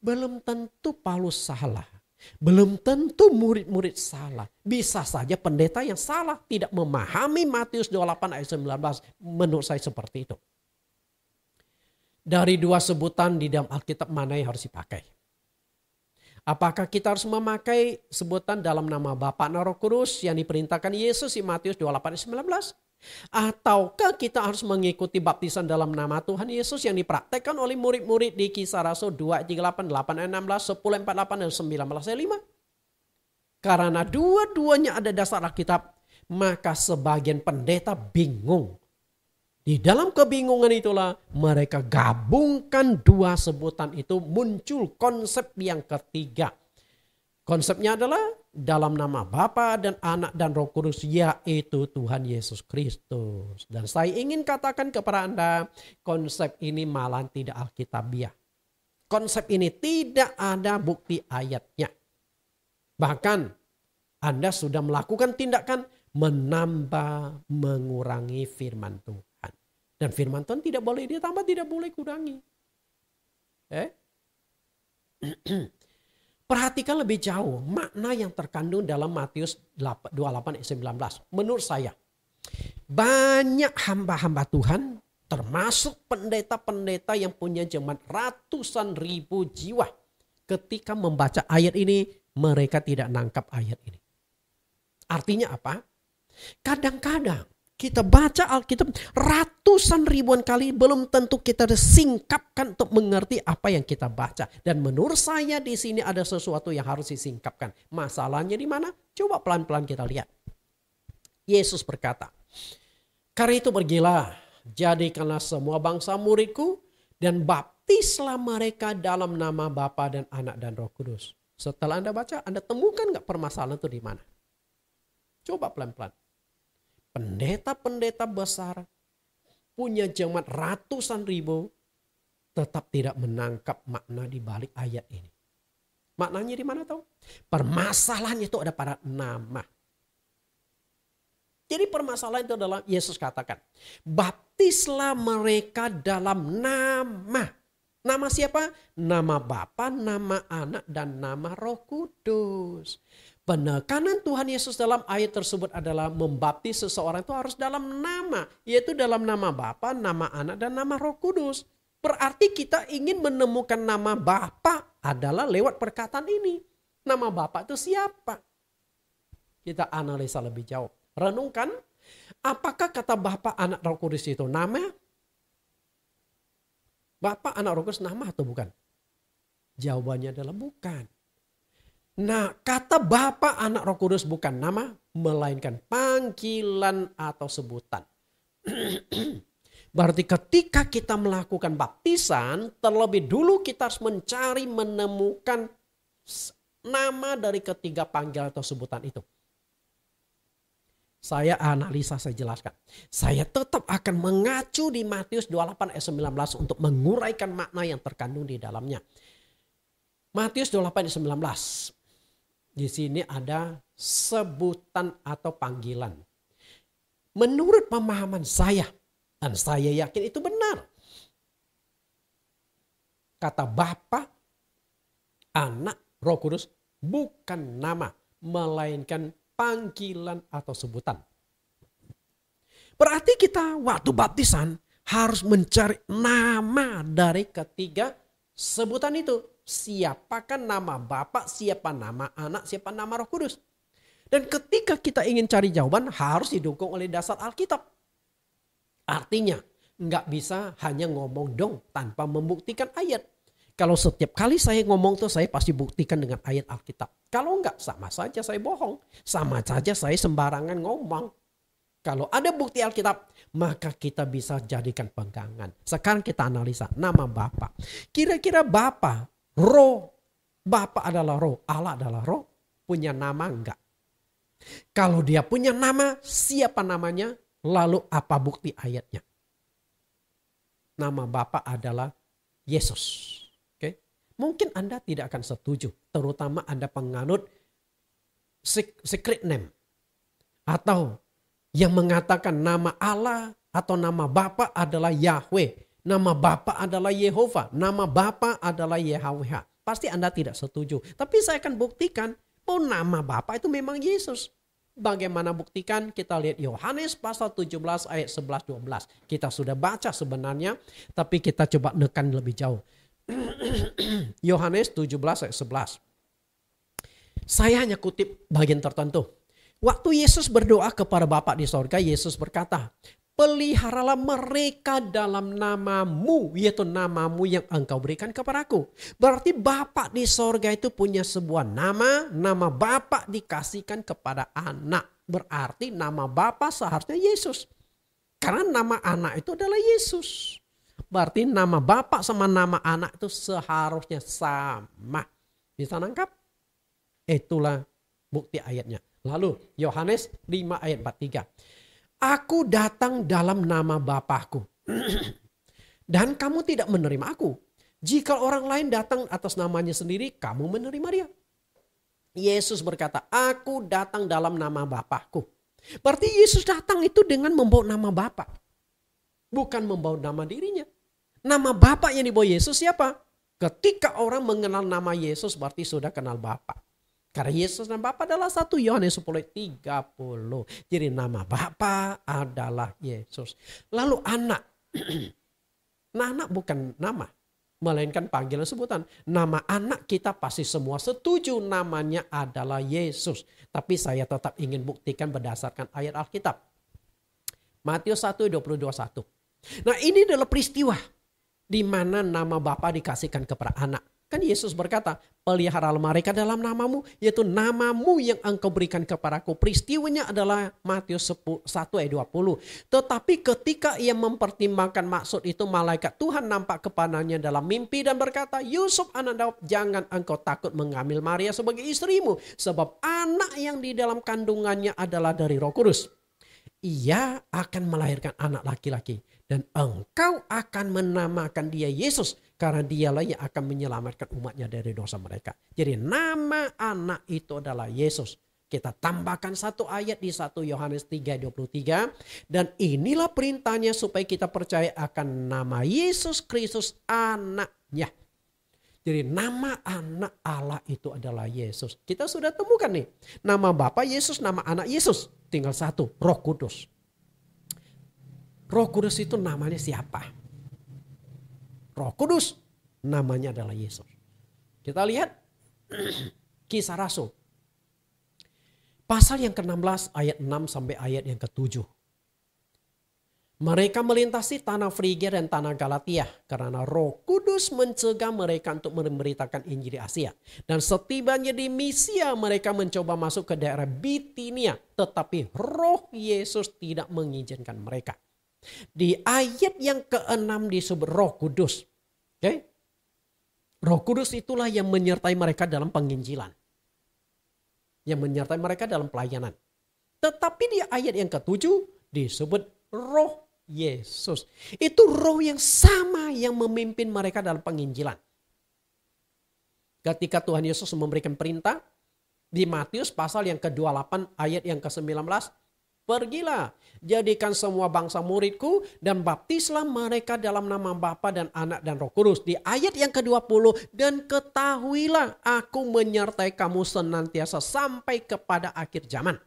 Belum tentu Paulus salah. Belum tentu murid-murid salah. Bisa saja pendeta yang salah tidak memahami Matius 28 ayat 19. Menurut saya seperti itu. Dari dua sebutan di dalam Alkitab mana yang harus dipakai? Apakah kita harus memakai sebutan dalam nama Bapa dan Roh Kudus yang diperintahkan Yesus di Matius 28 ayat 19? Ataukah kita harus mengikuti baptisan dalam nama Tuhan Yesus yang dipraktekkan oleh murid-murid di Kisah Rasul 2 ayat 38, 8 ayat 16, 10 ayat 48 dan 19 ayat 5? Karena dua-duanya ada dasar Alkitab, maka sebagian pendeta bingung. Di dalam kebingungan itulah mereka gabungkan dua sebutan itu, muncul konsep yang ketiga. Konsepnya adalah dalam nama Bapa dan Anak dan Roh Kudus, yaitu Tuhan Yesus Kristus. Dan saya ingin katakan kepada Anda, konsep ini malah tidak Alkitabiah. Konsep ini tidak ada bukti ayatnya. Bahkan Anda sudah melakukan tindakan menambah, mengurangi firman Tuhan. Dan firman Tuhan tidak boleh ditambah, tidak boleh kurangi. Perhatikan lebih jauh makna yang terkandung dalam Matius 28 ayat 19. Menurut saya, banyak hamba-hamba Tuhan, termasuk pendeta-pendeta yang punya jemaat ratusan ribu jiwa, ketika membaca ayat ini, mereka tidak nangkap ayat ini. Artinya apa? Kadang-kadang kita baca Alkitab ratusan ribuan kali, belum tentu kita disingkapkan untuk mengerti apa yang kita baca. Dan menurut saya di sini ada sesuatu yang harus disingkapkan. Masalahnya di mana? Coba pelan-pelan kita lihat. Yesus berkata, karena itu pergilah, jadikanlah semua bangsa muridku dan baptislah mereka dalam nama Bapa dan Anak dan Roh Kudus. Setelah Anda baca, Anda temukan nggak permasalahan itu di mana? Coba pelan-pelan. Pendeta-pendeta besar punya jemaat ratusan ribu tetap tidak menangkap makna di balik ayat ini. Maknanya di mana tahu? Permasalahannya itu ada pada nama. Jadi permasalahan itu adalah Yesus katakan, baptislah mereka dalam nama. Nama siapa? Nama Bapa, nama Anak, dan nama Roh Kudus. Penekanan Tuhan Yesus dalam ayat tersebut adalah membaptis seseorang itu harus dalam nama. Yaitu dalam nama Bapa, nama Anak, dan nama Roh Kudus. Berarti kita ingin menemukan nama Bapa adalah lewat perkataan ini. Nama Bapa itu siapa? Kita analisa lebih jauh. Renungkan, apakah kata Bapa, Anak, Roh Kudus itu nama? Bapa, Anak, Roh Kudus nama atau bukan? Jawabannya adalah bukan. Nah, kata Bapa, Anak, Roh Kudus bukan nama, melainkan panggilan atau sebutan. Berarti ketika kita melakukan baptisan, terlebih dulu kita harus mencari, menemukan nama dari ketiga panggilan atau sebutan itu. Saya analisa, saya jelaskan. Saya tetap akan mengacu di Matius 28 ayat 19 untuk menguraikan makna yang terkandung di dalamnya. Matius 28 ayat 19. Di sini ada sebutan atau panggilan. menurut pemahaman saya, dan saya yakin itu benar. Kata Bapa, Anak, Roh Kudus bukan nama, melainkan panggilan atau sebutan. Berarti kita waktu baptisan harus mencari nama dari ketiga sebutan itu. Siapakah nama Bapa, siapa nama Anak, siapa nama Roh Kudus. Dan ketika kita ingin cari jawaban harus didukung oleh dasar Alkitab. Artinya nggak bisa hanya ngomong dong tanpa membuktikan ayat. Kalau setiap kali saya ngomong tuh saya pasti buktikan dengan ayat Alkitab. Kalau enggak sama saja saya bohong. Sama saja saya sembarangan ngomong. Kalau ada bukti Alkitab maka kita bisa jadikan pegangan. Sekarang kita analisa nama Bapa. Kira-kira Bapa, Roh, Bapa adalah Roh, Allah adalah Roh, punya nama enggak? Kalau dia punya nama, siapa namanya? Lalu apa bukti ayatnya? Nama Bapa adalah Yesus. Mungkin Anda tidak akan setuju, terutama Anda penganut secret name. Atau yang mengatakan nama Allah atau nama Bapa adalah Yahweh. Nama Bapa adalah Yehova. Nama Bapa adalah Yahweh. Pasti Anda tidak setuju. Tapi saya akan buktikan bahwa nama Bapa itu memang Yesus. Bagaimana buktikan? Kita lihat Yohanes pasal 17 ayat 11-12. Kita sudah baca sebenarnya, tapi kita coba nekan lebih jauh. Yohanes 17 ayat 11. Saya hanya kutip bagian tertentu. Waktu Yesus berdoa kepada Bapa di sorga, Yesus berkata, peliharalah mereka dalam namamu, yaitu namamu yang engkau berikan kepadaku. Berarti Bapa di sorga itu punya sebuah nama Bapa dikasihkan kepada anak. Berarti nama Bapa seharusnya Yesus. Karena nama anak itu adalah Yesus. Berarti nama Bapa sama nama anak itu seharusnya sama. Bisa nangkap? Itulah bukti ayatnya. Lalu Yohanes 5 ayat 43. Aku datang dalam nama Bapakku. Dan kamu tidak menerima aku. Jika orang lain datang atas namanya sendiri, kamu menerima dia. Yesus berkata, aku datang dalam nama Bapakku. Berarti Yesus datang itu dengan membawa nama Bapa. Bukan membawa nama dirinya. Nama Bapa yang dibawa Yesus siapa? Ketika orang mengenal nama Yesus berarti sudah kenal Bapa. Karena Yesus dan Bapa adalah satu. Yohanes 10:30. Jadi nama Bapa adalah Yesus. Lalu anak. Nah, anak bukan nama, melainkan panggilan sebutan. Nama anak kita pasti semua setuju namanya adalah Yesus. Tapi saya tetap ingin buktikan berdasarkan ayat Alkitab. Matius 1:20-21. Nah, ini adalah peristiwa di mana nama Bapa dikasihkan kepada anak. Kan Yesus berkata, peliharalah mereka dalam namamu, yaitu namamu yang engkau berikan kepadaku. Peristiwanya adalah Matius 1:20. Tetapi ketika ia mempertimbangkan maksud itu, malaikat Tuhan nampak kepadanya dalam mimpi dan berkata, Yusuf anak Daud, jangan engkau takut mengambil Maria sebagai istrimu. Sebab anak yang di dalam kandungannya adalah dari Roh Kudus. Ia akan melahirkan anak laki-laki. Dan engkau akan menamakan dia Yesus. Karena dialah yang akan menyelamatkan umatnya dari dosa mereka. Jadi nama anak itu adalah Yesus. Kita tambahkan satu ayat di 1 Yohanes 3:23. Dan inilah perintahnya supaya kita percaya akan nama Yesus Kristus anaknya. Jadi nama anak Allah itu adalah Yesus. Kita sudah temukan nih. Nama Bapa Yesus, nama anak Yesus. Tinggal satu, Roh Kudus. Roh Kudus itu namanya siapa? Roh Kudus namanya adalah Yesus. Kita lihat Kisah Rasul. Pasal yang ke-16 ayat 6 sampai ayat yang ke-7. Mereka melintasi tanah Frigia dan tanah Galatia karena Roh Kudus mencegah mereka untuk memberitakan Injil di Asia. Dan setibanya di Misia mereka mencoba masuk ke daerah Bitinia, tetapi Roh Yesus tidak mengizinkan mereka. Di ayat yang ke-6 disebut Roh Kudus. Okay? Roh Kudus itulah yang menyertai mereka dalam penginjilan. Yang menyertai mereka dalam pelayanan. Tetapi di ayat yang ke-7 disebut Roh Yesus. Itu roh yang sama yang memimpin mereka dalam penginjilan. Ketika Tuhan Yesus memberikan perintah di Matius pasal yang ke-28 ayat yang ke-19. Pergilah, jadikan semua bangsa muridku dan baptislah mereka dalam nama Bapa dan Anak dan Roh Kudus. Di ayat yang ke-20, dan ketahuilah aku menyertai kamu senantiasa sampai kepada akhir zaman.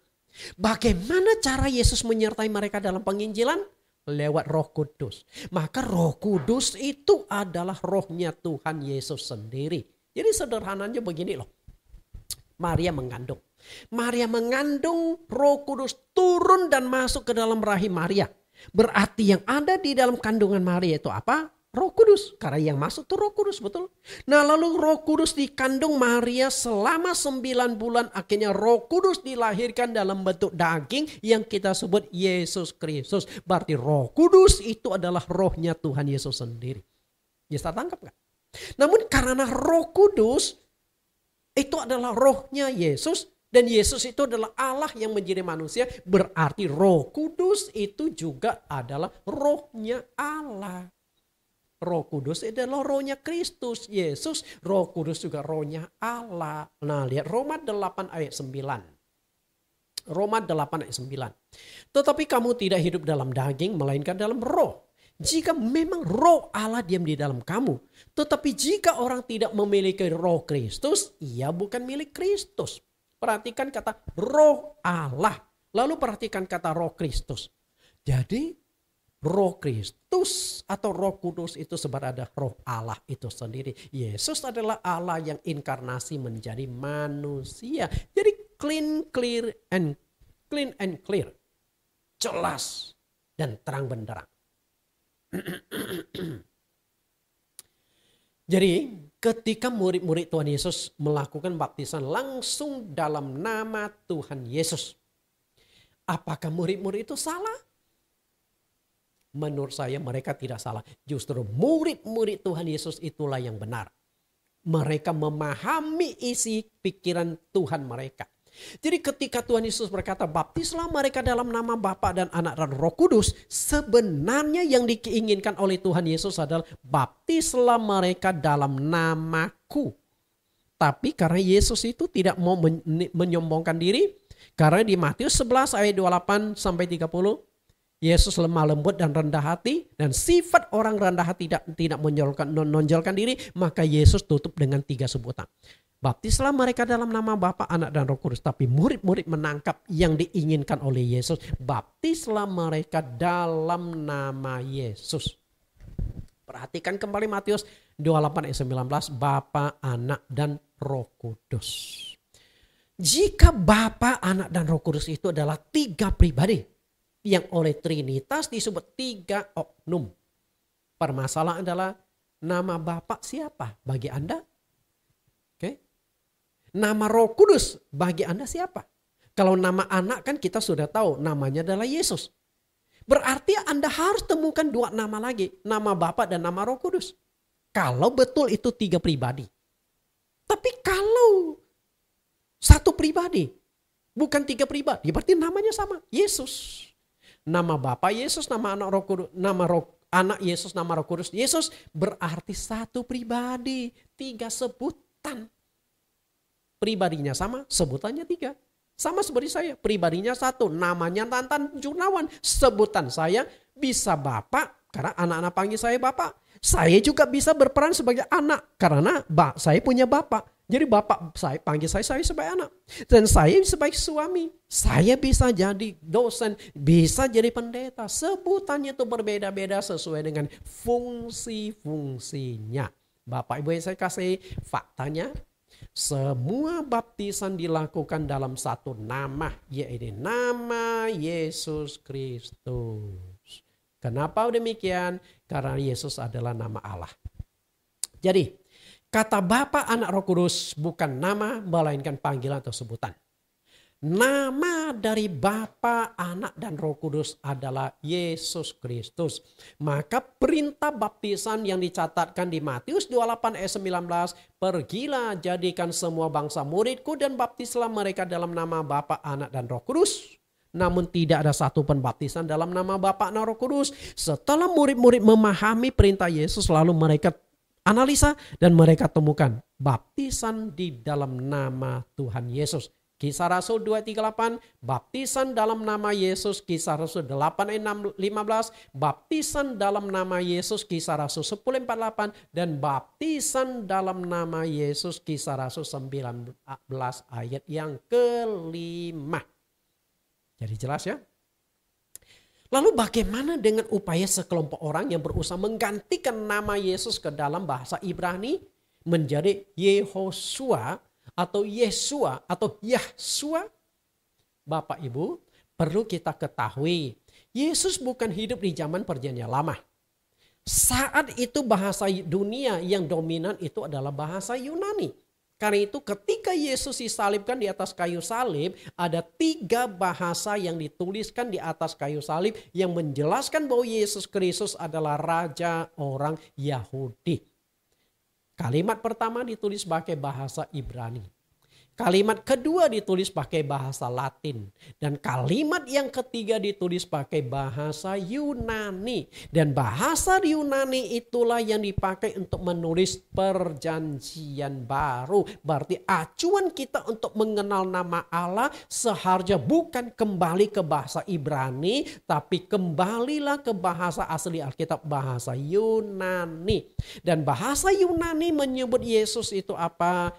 Bagaimana cara Yesus menyertai mereka dalam penginjilan? Lewat Roh Kudus. Maka Roh Kudus itu adalah rohnya Tuhan Yesus sendiri. Jadi sederhananya begini loh. Maria mengandung. Maria mengandung, Roh Kudus turun dan masuk ke dalam rahim Maria. Berarti yang ada di dalam kandungan Maria itu apa? Roh Kudus. Karena yang masuk itu Roh Kudus, betul. Nah lalu Roh Kudus dikandung Maria selama 9 bulan. Akhirnya Roh Kudus dilahirkan dalam bentuk daging yang kita sebut Yesus Kristus. Berarti Roh Kudus itu adalah rohnya Tuhan Yesus sendiri. Bisa tangkap gak? Namun karena Roh Kudus itu adalah rohnya Yesus. Dan Yesus itu adalah Allah yang menjadi manusia. Berarti Roh Kudus itu juga adalah rohnya Allah. Roh Kudus adalah rohnya Kristus Yesus. Roh Kudus juga rohnya Allah. Nah lihat Roma 8 ayat 9. Roma 8 ayat 9. Tetapi kamu tidak hidup dalam daging melainkan dalam roh. Jika memang roh Allah diam di dalam kamu. Tetapi jika orang tidak memiliki roh Kristus, ia bukan milik Kristus. Perhatikan kata roh Allah. Lalu perhatikan kata roh Kristus. Jadi Roh Kristus atau Roh Kudus itu sebenarnya roh Allah itu sendiri. Yesus adalah Allah yang inkarnasi menjadi manusia. Jadi clean and clear. Jelas dan terang benderang. Jadi ketika murid-murid Tuhan Yesus melakukan baptisan langsung dalam nama Tuhan Yesus. Apakah murid-murid itu salah? Menurut saya mereka tidak salah. Justru murid-murid Tuhan Yesus itulah yang benar. Mereka memahami isi pikiran Tuhan mereka. Jadi ketika Tuhan Yesus berkata baptislah mereka dalam nama Bapa dan Anak dan Roh Kudus. Sebenarnya yang diinginkan oleh Tuhan Yesus adalah baptislah mereka dalam namaku. Tapi karena Yesus itu tidak mau menyombongkan diri. Karena di Matius 11 ayat 28 sampai 30. Yesus lemah lembut dan rendah hati, dan sifat orang rendah hati tidak menonjolkan diri, maka Yesus tutup dengan 3 sebutan. Baptislah mereka dalam nama Bapa, Anak dan Roh Kudus. Tapi murid-murid menangkap yang diinginkan oleh Yesus. Baptislah mereka dalam nama Yesus. Perhatikan kembali Matius 28 ayat 19, Bapa, Anak dan Roh Kudus. Jika Bapa, Anak dan Roh Kudus itu adalah 3 pribadi. Yang oleh Trinitas disebut 3 oknum. Permasalahan adalah nama Bapa siapa bagi Anda? Oke. Nama Roh Kudus bagi Anda siapa? Kalau nama anak kan kita sudah tahu namanya adalah Yesus. Berarti Anda harus temukan 2 nama lagi. Nama Bapa dan nama Roh Kudus. Kalau betul itu 3 pribadi. Tapi kalau 1 pribadi bukan 3 pribadi, berarti namanya sama, Yesus. Nama Bapa Yesus, nama Anak Roh Kudus, nama Anak Yesus, nama Roh Kudus Yesus, berarti 1 pribadi, 3 sebutan. Pribadinya sama, sebutannya 3. Sama seperti saya, pribadinya 1, namanya Tantan Jurnawan, sebutan saya bisa Bapak karena anak-anak panggil saya Bapak. Saya juga bisa berperan sebagai anak karena saya punya Bapak. Jadi Bapak saya panggil saya sebagai anak. Dan saya sebagai suami. Saya bisa jadi dosen, bisa jadi pendeta. Sebutannya itu berbeda-beda sesuai dengan fungsi-fungsinya. Bapak Ibu yang saya kasih, faktanya semua baptisan dilakukan dalam 1 nama, yaitu nama Yesus Kristus. Kenapa demikian? Karena Yesus adalah nama Allah. Jadi kata Bapa, Anak, Roh Kudus bukan nama melainkan panggilan atau sebutan. Nama dari Bapa, Anak, dan Roh Kudus adalah Yesus Kristus. Maka perintah baptisan yang dicatatkan di Matius 28 ayat 19. Pergilah jadikan semua bangsa muridku dan baptislah mereka dalam nama Bapa, Anak, dan Roh Kudus. Namun tidak ada satu pun baptisan dalam nama Bapa, Anak, Roh Kudus. Setelah murid-murid memahami perintah Yesus, lalu mereka analisa dan mereka temukan baptisan di dalam nama Tuhan Yesus. Kisah Rasul 2:38, baptisan dalam nama Yesus, Kisah Rasul 8:15, baptisan dalam nama Yesus, Kisah Rasul 10:48, dan baptisan dalam nama Yesus, Kisah Rasul 19 ayat yang kelima. Jadi jelas ya. Lalu bagaimana dengan upaya sekelompok orang yang berusaha menggantikan nama Yesus ke dalam bahasa Ibrani menjadi Yehoshua atau Yesua atau Yahshua? Bapak Ibu, perlu kita ketahui, Yesus bukan hidup di zaman perjanjian lama. Saat itu bahasa dunia yang dominan itu adalah bahasa Yunani. Karena itu ketika Yesus disalibkan di atas kayu salib, ada 3 bahasa yang dituliskan di atas kayu salib yang menjelaskan bahwa Yesus Kristus adalah Raja orang Yahudi. Kalimat pertama ditulis pakai bahasa Ibrani. Kalimat kedua ditulis pakai bahasa Latin. Dan kalimat yang ketiga ditulis pakai bahasa Yunani. Dan bahasa Yunani itulah yang dipakai untuk menulis perjanjian baru. Berarti acuan kita untuk mengenal nama Allah seharusnya bukan kembali ke bahasa Ibrani, tapi kembalilah ke bahasa asli Alkitab, bahasa Yunani. Dan bahasa Yunani menyebut Yesus itu apa?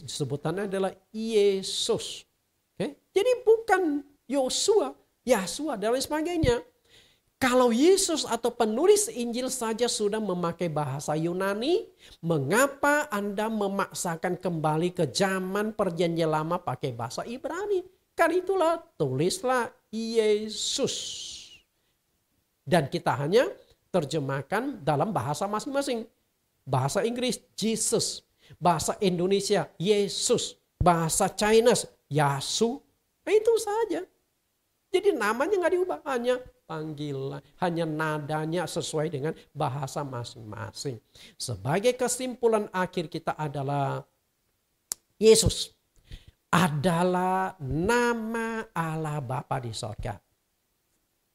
Sebutannya adalah Yesus. Jadi bukan Yosua, Yahshua dan lain sebagainya. Kalau Yesus atau penulis Injil saja sudah memakai bahasa Yunani, mengapa Anda memaksakan kembali ke zaman perjanjian lama pakai bahasa Ibrani? Karena itulah tulislah Yesus. Dan kita hanya terjemahkan dalam bahasa masing-masing. Bahasa Inggris Jesus. Bahasa Indonesia Yesus, bahasa Chinese Yasu, itu saja. Jadi namanya nggak diubah, hanya panggilan, hanya nadanya sesuai dengan bahasa masing-masing. Sebagai kesimpulan akhir kita adalah Yesus adalah nama Allah Bapa di sorga.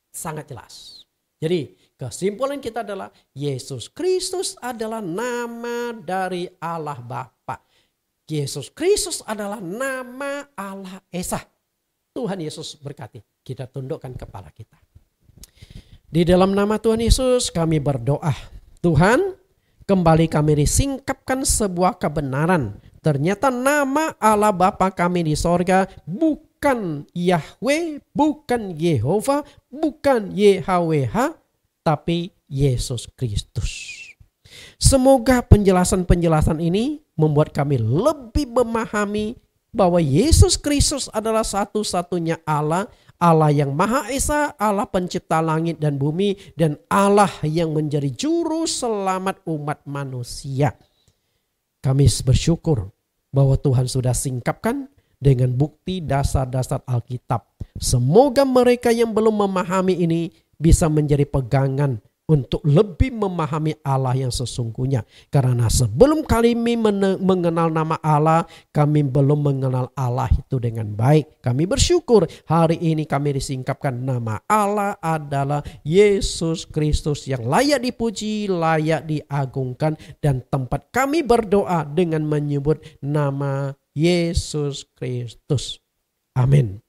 Sangat jelas. Jadi kesimpulan kita adalah Yesus Kristus adalah nama dari Allah Bapa. Yesus Kristus adalah nama Allah Esa. Tuhan Yesus berkati. Kita tundukkan kepala kita. Di dalam nama Tuhan Yesus kami berdoa. Tuhan, kembali kami disingkapkan sebuah kebenaran. Ternyata nama Allah Bapa kami di sorga bukan Yahweh, bukan Yehova, bukan YHWH, tapi Yesus Kristus. Semoga penjelasan-penjelasan ini membuat kami lebih memahami bahwa Yesus Kristus adalah satu-satunya Allah, Allah yang Maha Esa, Allah pencipta langit dan bumi, dan Allah yang menjadi juru selamat umat manusia. Kami bersyukur bahwa Tuhan sudah singkapkan dengan bukti dasar-dasar Alkitab. Semoga mereka yang belum memahami ini bisa menjadi pegangan untuk lebih memahami Allah yang sesungguhnya. Karena sebelum kami mengenal nama Allah, kami belum mengenal Allah itu dengan baik. Kami bersyukur hari ini kami disingkapkan nama Allah adalah Yesus Kristus yang layak dipuji, layak diagungkan. Dan tempat kami berdoa dengan menyebut nama Yesus Kristus. Amin.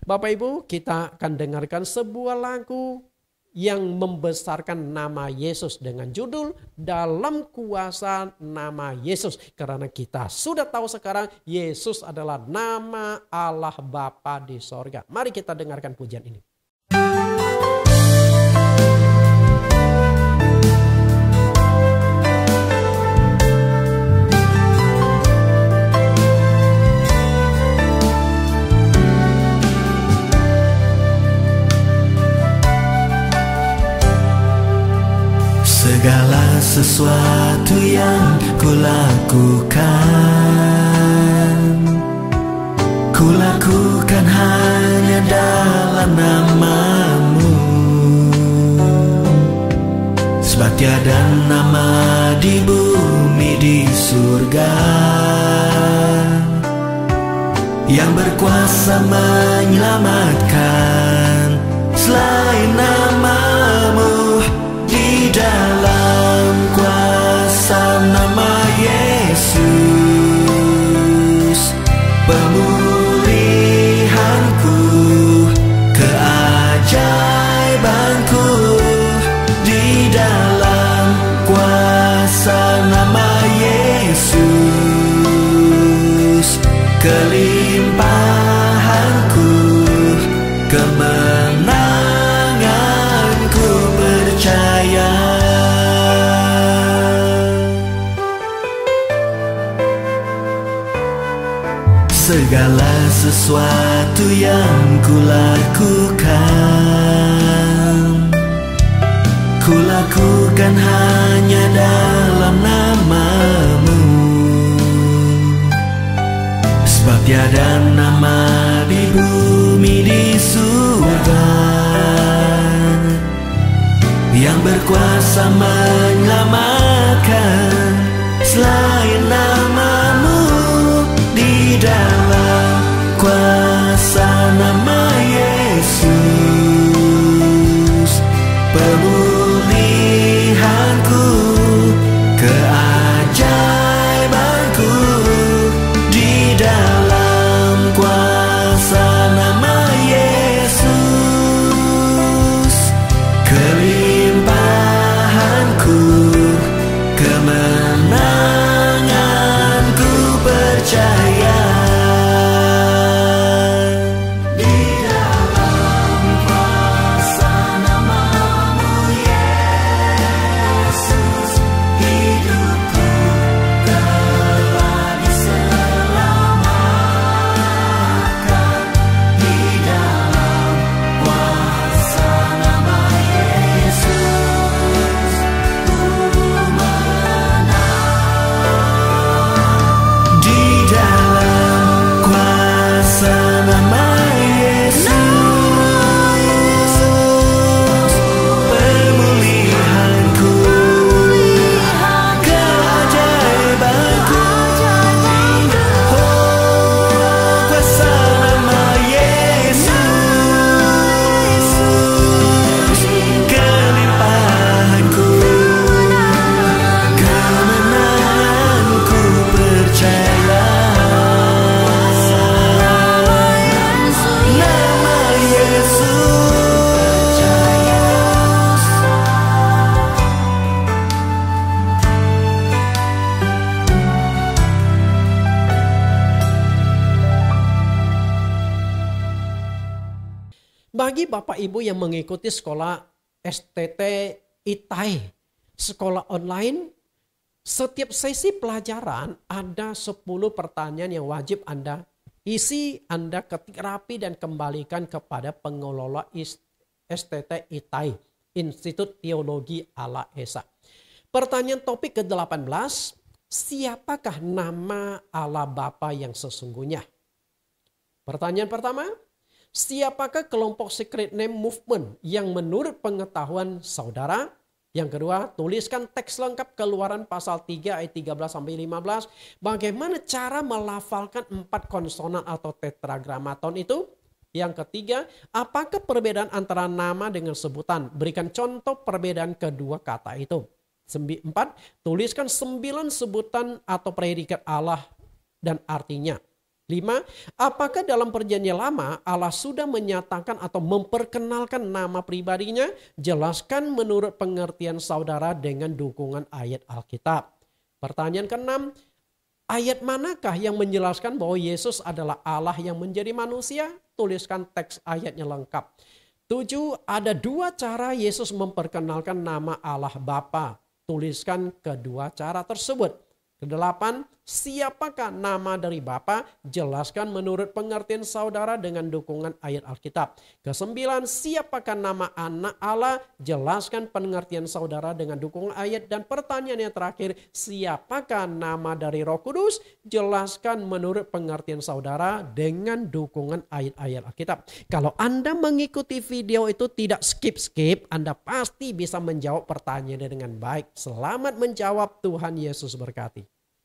Bapak Ibu, kita akan dengarkan sebuah lagu yang membesarkan nama Yesus dengan judul Dalam Kuasa Nama Yesus. Karena kita sudah tahu sekarang Yesus adalah nama Allah Bapa di sorga. Mari kita dengarkan pujian ini. Segala sesuatu yang kulakukan hanya dalam nama-Mu. Sebab tiada nama di bumi di surga yang berkuasa menyelamatkan selain nama-Mu. Di dalam kuasa nama Yesus, segala sesuatu yang kulakukan, kulakukan hanya dalam nama-Mu. Sebab tiada nama di bumi di surga yang berkuasa menyelamatkan selain nama-Mu. Di dalam kuasa nama Yesus, pemulihanku, keajaibanku. Di dalam kuasa nama Yesus, kelimpahanku, kemenanganku percaya. Di dalam kuasa nama-Mu Yesus, hidupku telah diselamatkan. Di dalam kuasa nama Yesus, ku menang. Di dalam kuasa nama Yesus, pemulihanku, keajaibanku. Oh, kuasa nama Yesus, kelimpahanku, kemenanganku percaya. Nama Yesus, Bagi Bapak Ibu yang mengikuti sekolah STT ITAI, sekolah online, setiap sesi pelajaran ada 10 pertanyaan yang wajib Anda isi, Anda ketik rapi dan kembalikan kepada pengelola STT ITAI, Institut Teologi Ala Esa. Pertanyaan topik ke-18, siapakah nama Allah Bapa yang sesungguhnya? Pertanyaan pertama, siapakah kelompok Secret Name Movement yang menurut pengetahuan saudara? Yang kedua, tuliskan teks lengkap Keluaran pasal 3 ayat 13-15. Bagaimana cara melafalkan 4 konsonan atau tetragrammaton itu? Yang ketiga, apakah perbedaan antara nama dengan sebutan? Berikan contoh perbedaan kedua kata itu. 4, tuliskan 9 sebutan atau predikat Allah dan artinya. 5. Apakah dalam perjanjian lama Allah sudah menyatakan atau memperkenalkan nama pribadinya? Jelaskan menurut pengertian saudara dengan dukungan ayat Alkitab. Pertanyaan ke-6. Ayat manakah yang menjelaskan bahwa Yesus adalah Allah yang menjadi manusia? Tuliskan teks ayatnya lengkap. 7. Ada 2 cara Yesus memperkenalkan nama Allah Bapa. Tuliskan kedua cara tersebut. Ke-8, siapakah nama dari Bapa? Jelaskan menurut pengertian saudara dengan dukungan ayat Alkitab. Ke-9, siapakah nama anak Allah? Jelaskan pengertian saudara dengan dukungan ayat. Dan pertanyaan yang terakhir, siapakah nama dari Roh Kudus? Jelaskan menurut pengertian saudara dengan dukungan ayat-ayat Alkitab. Kalau Anda mengikuti video itu tidak skip-skip, Anda pasti bisa menjawab pertanyaan dengan baik. Selamat menjawab, Tuhan Yesus berkati.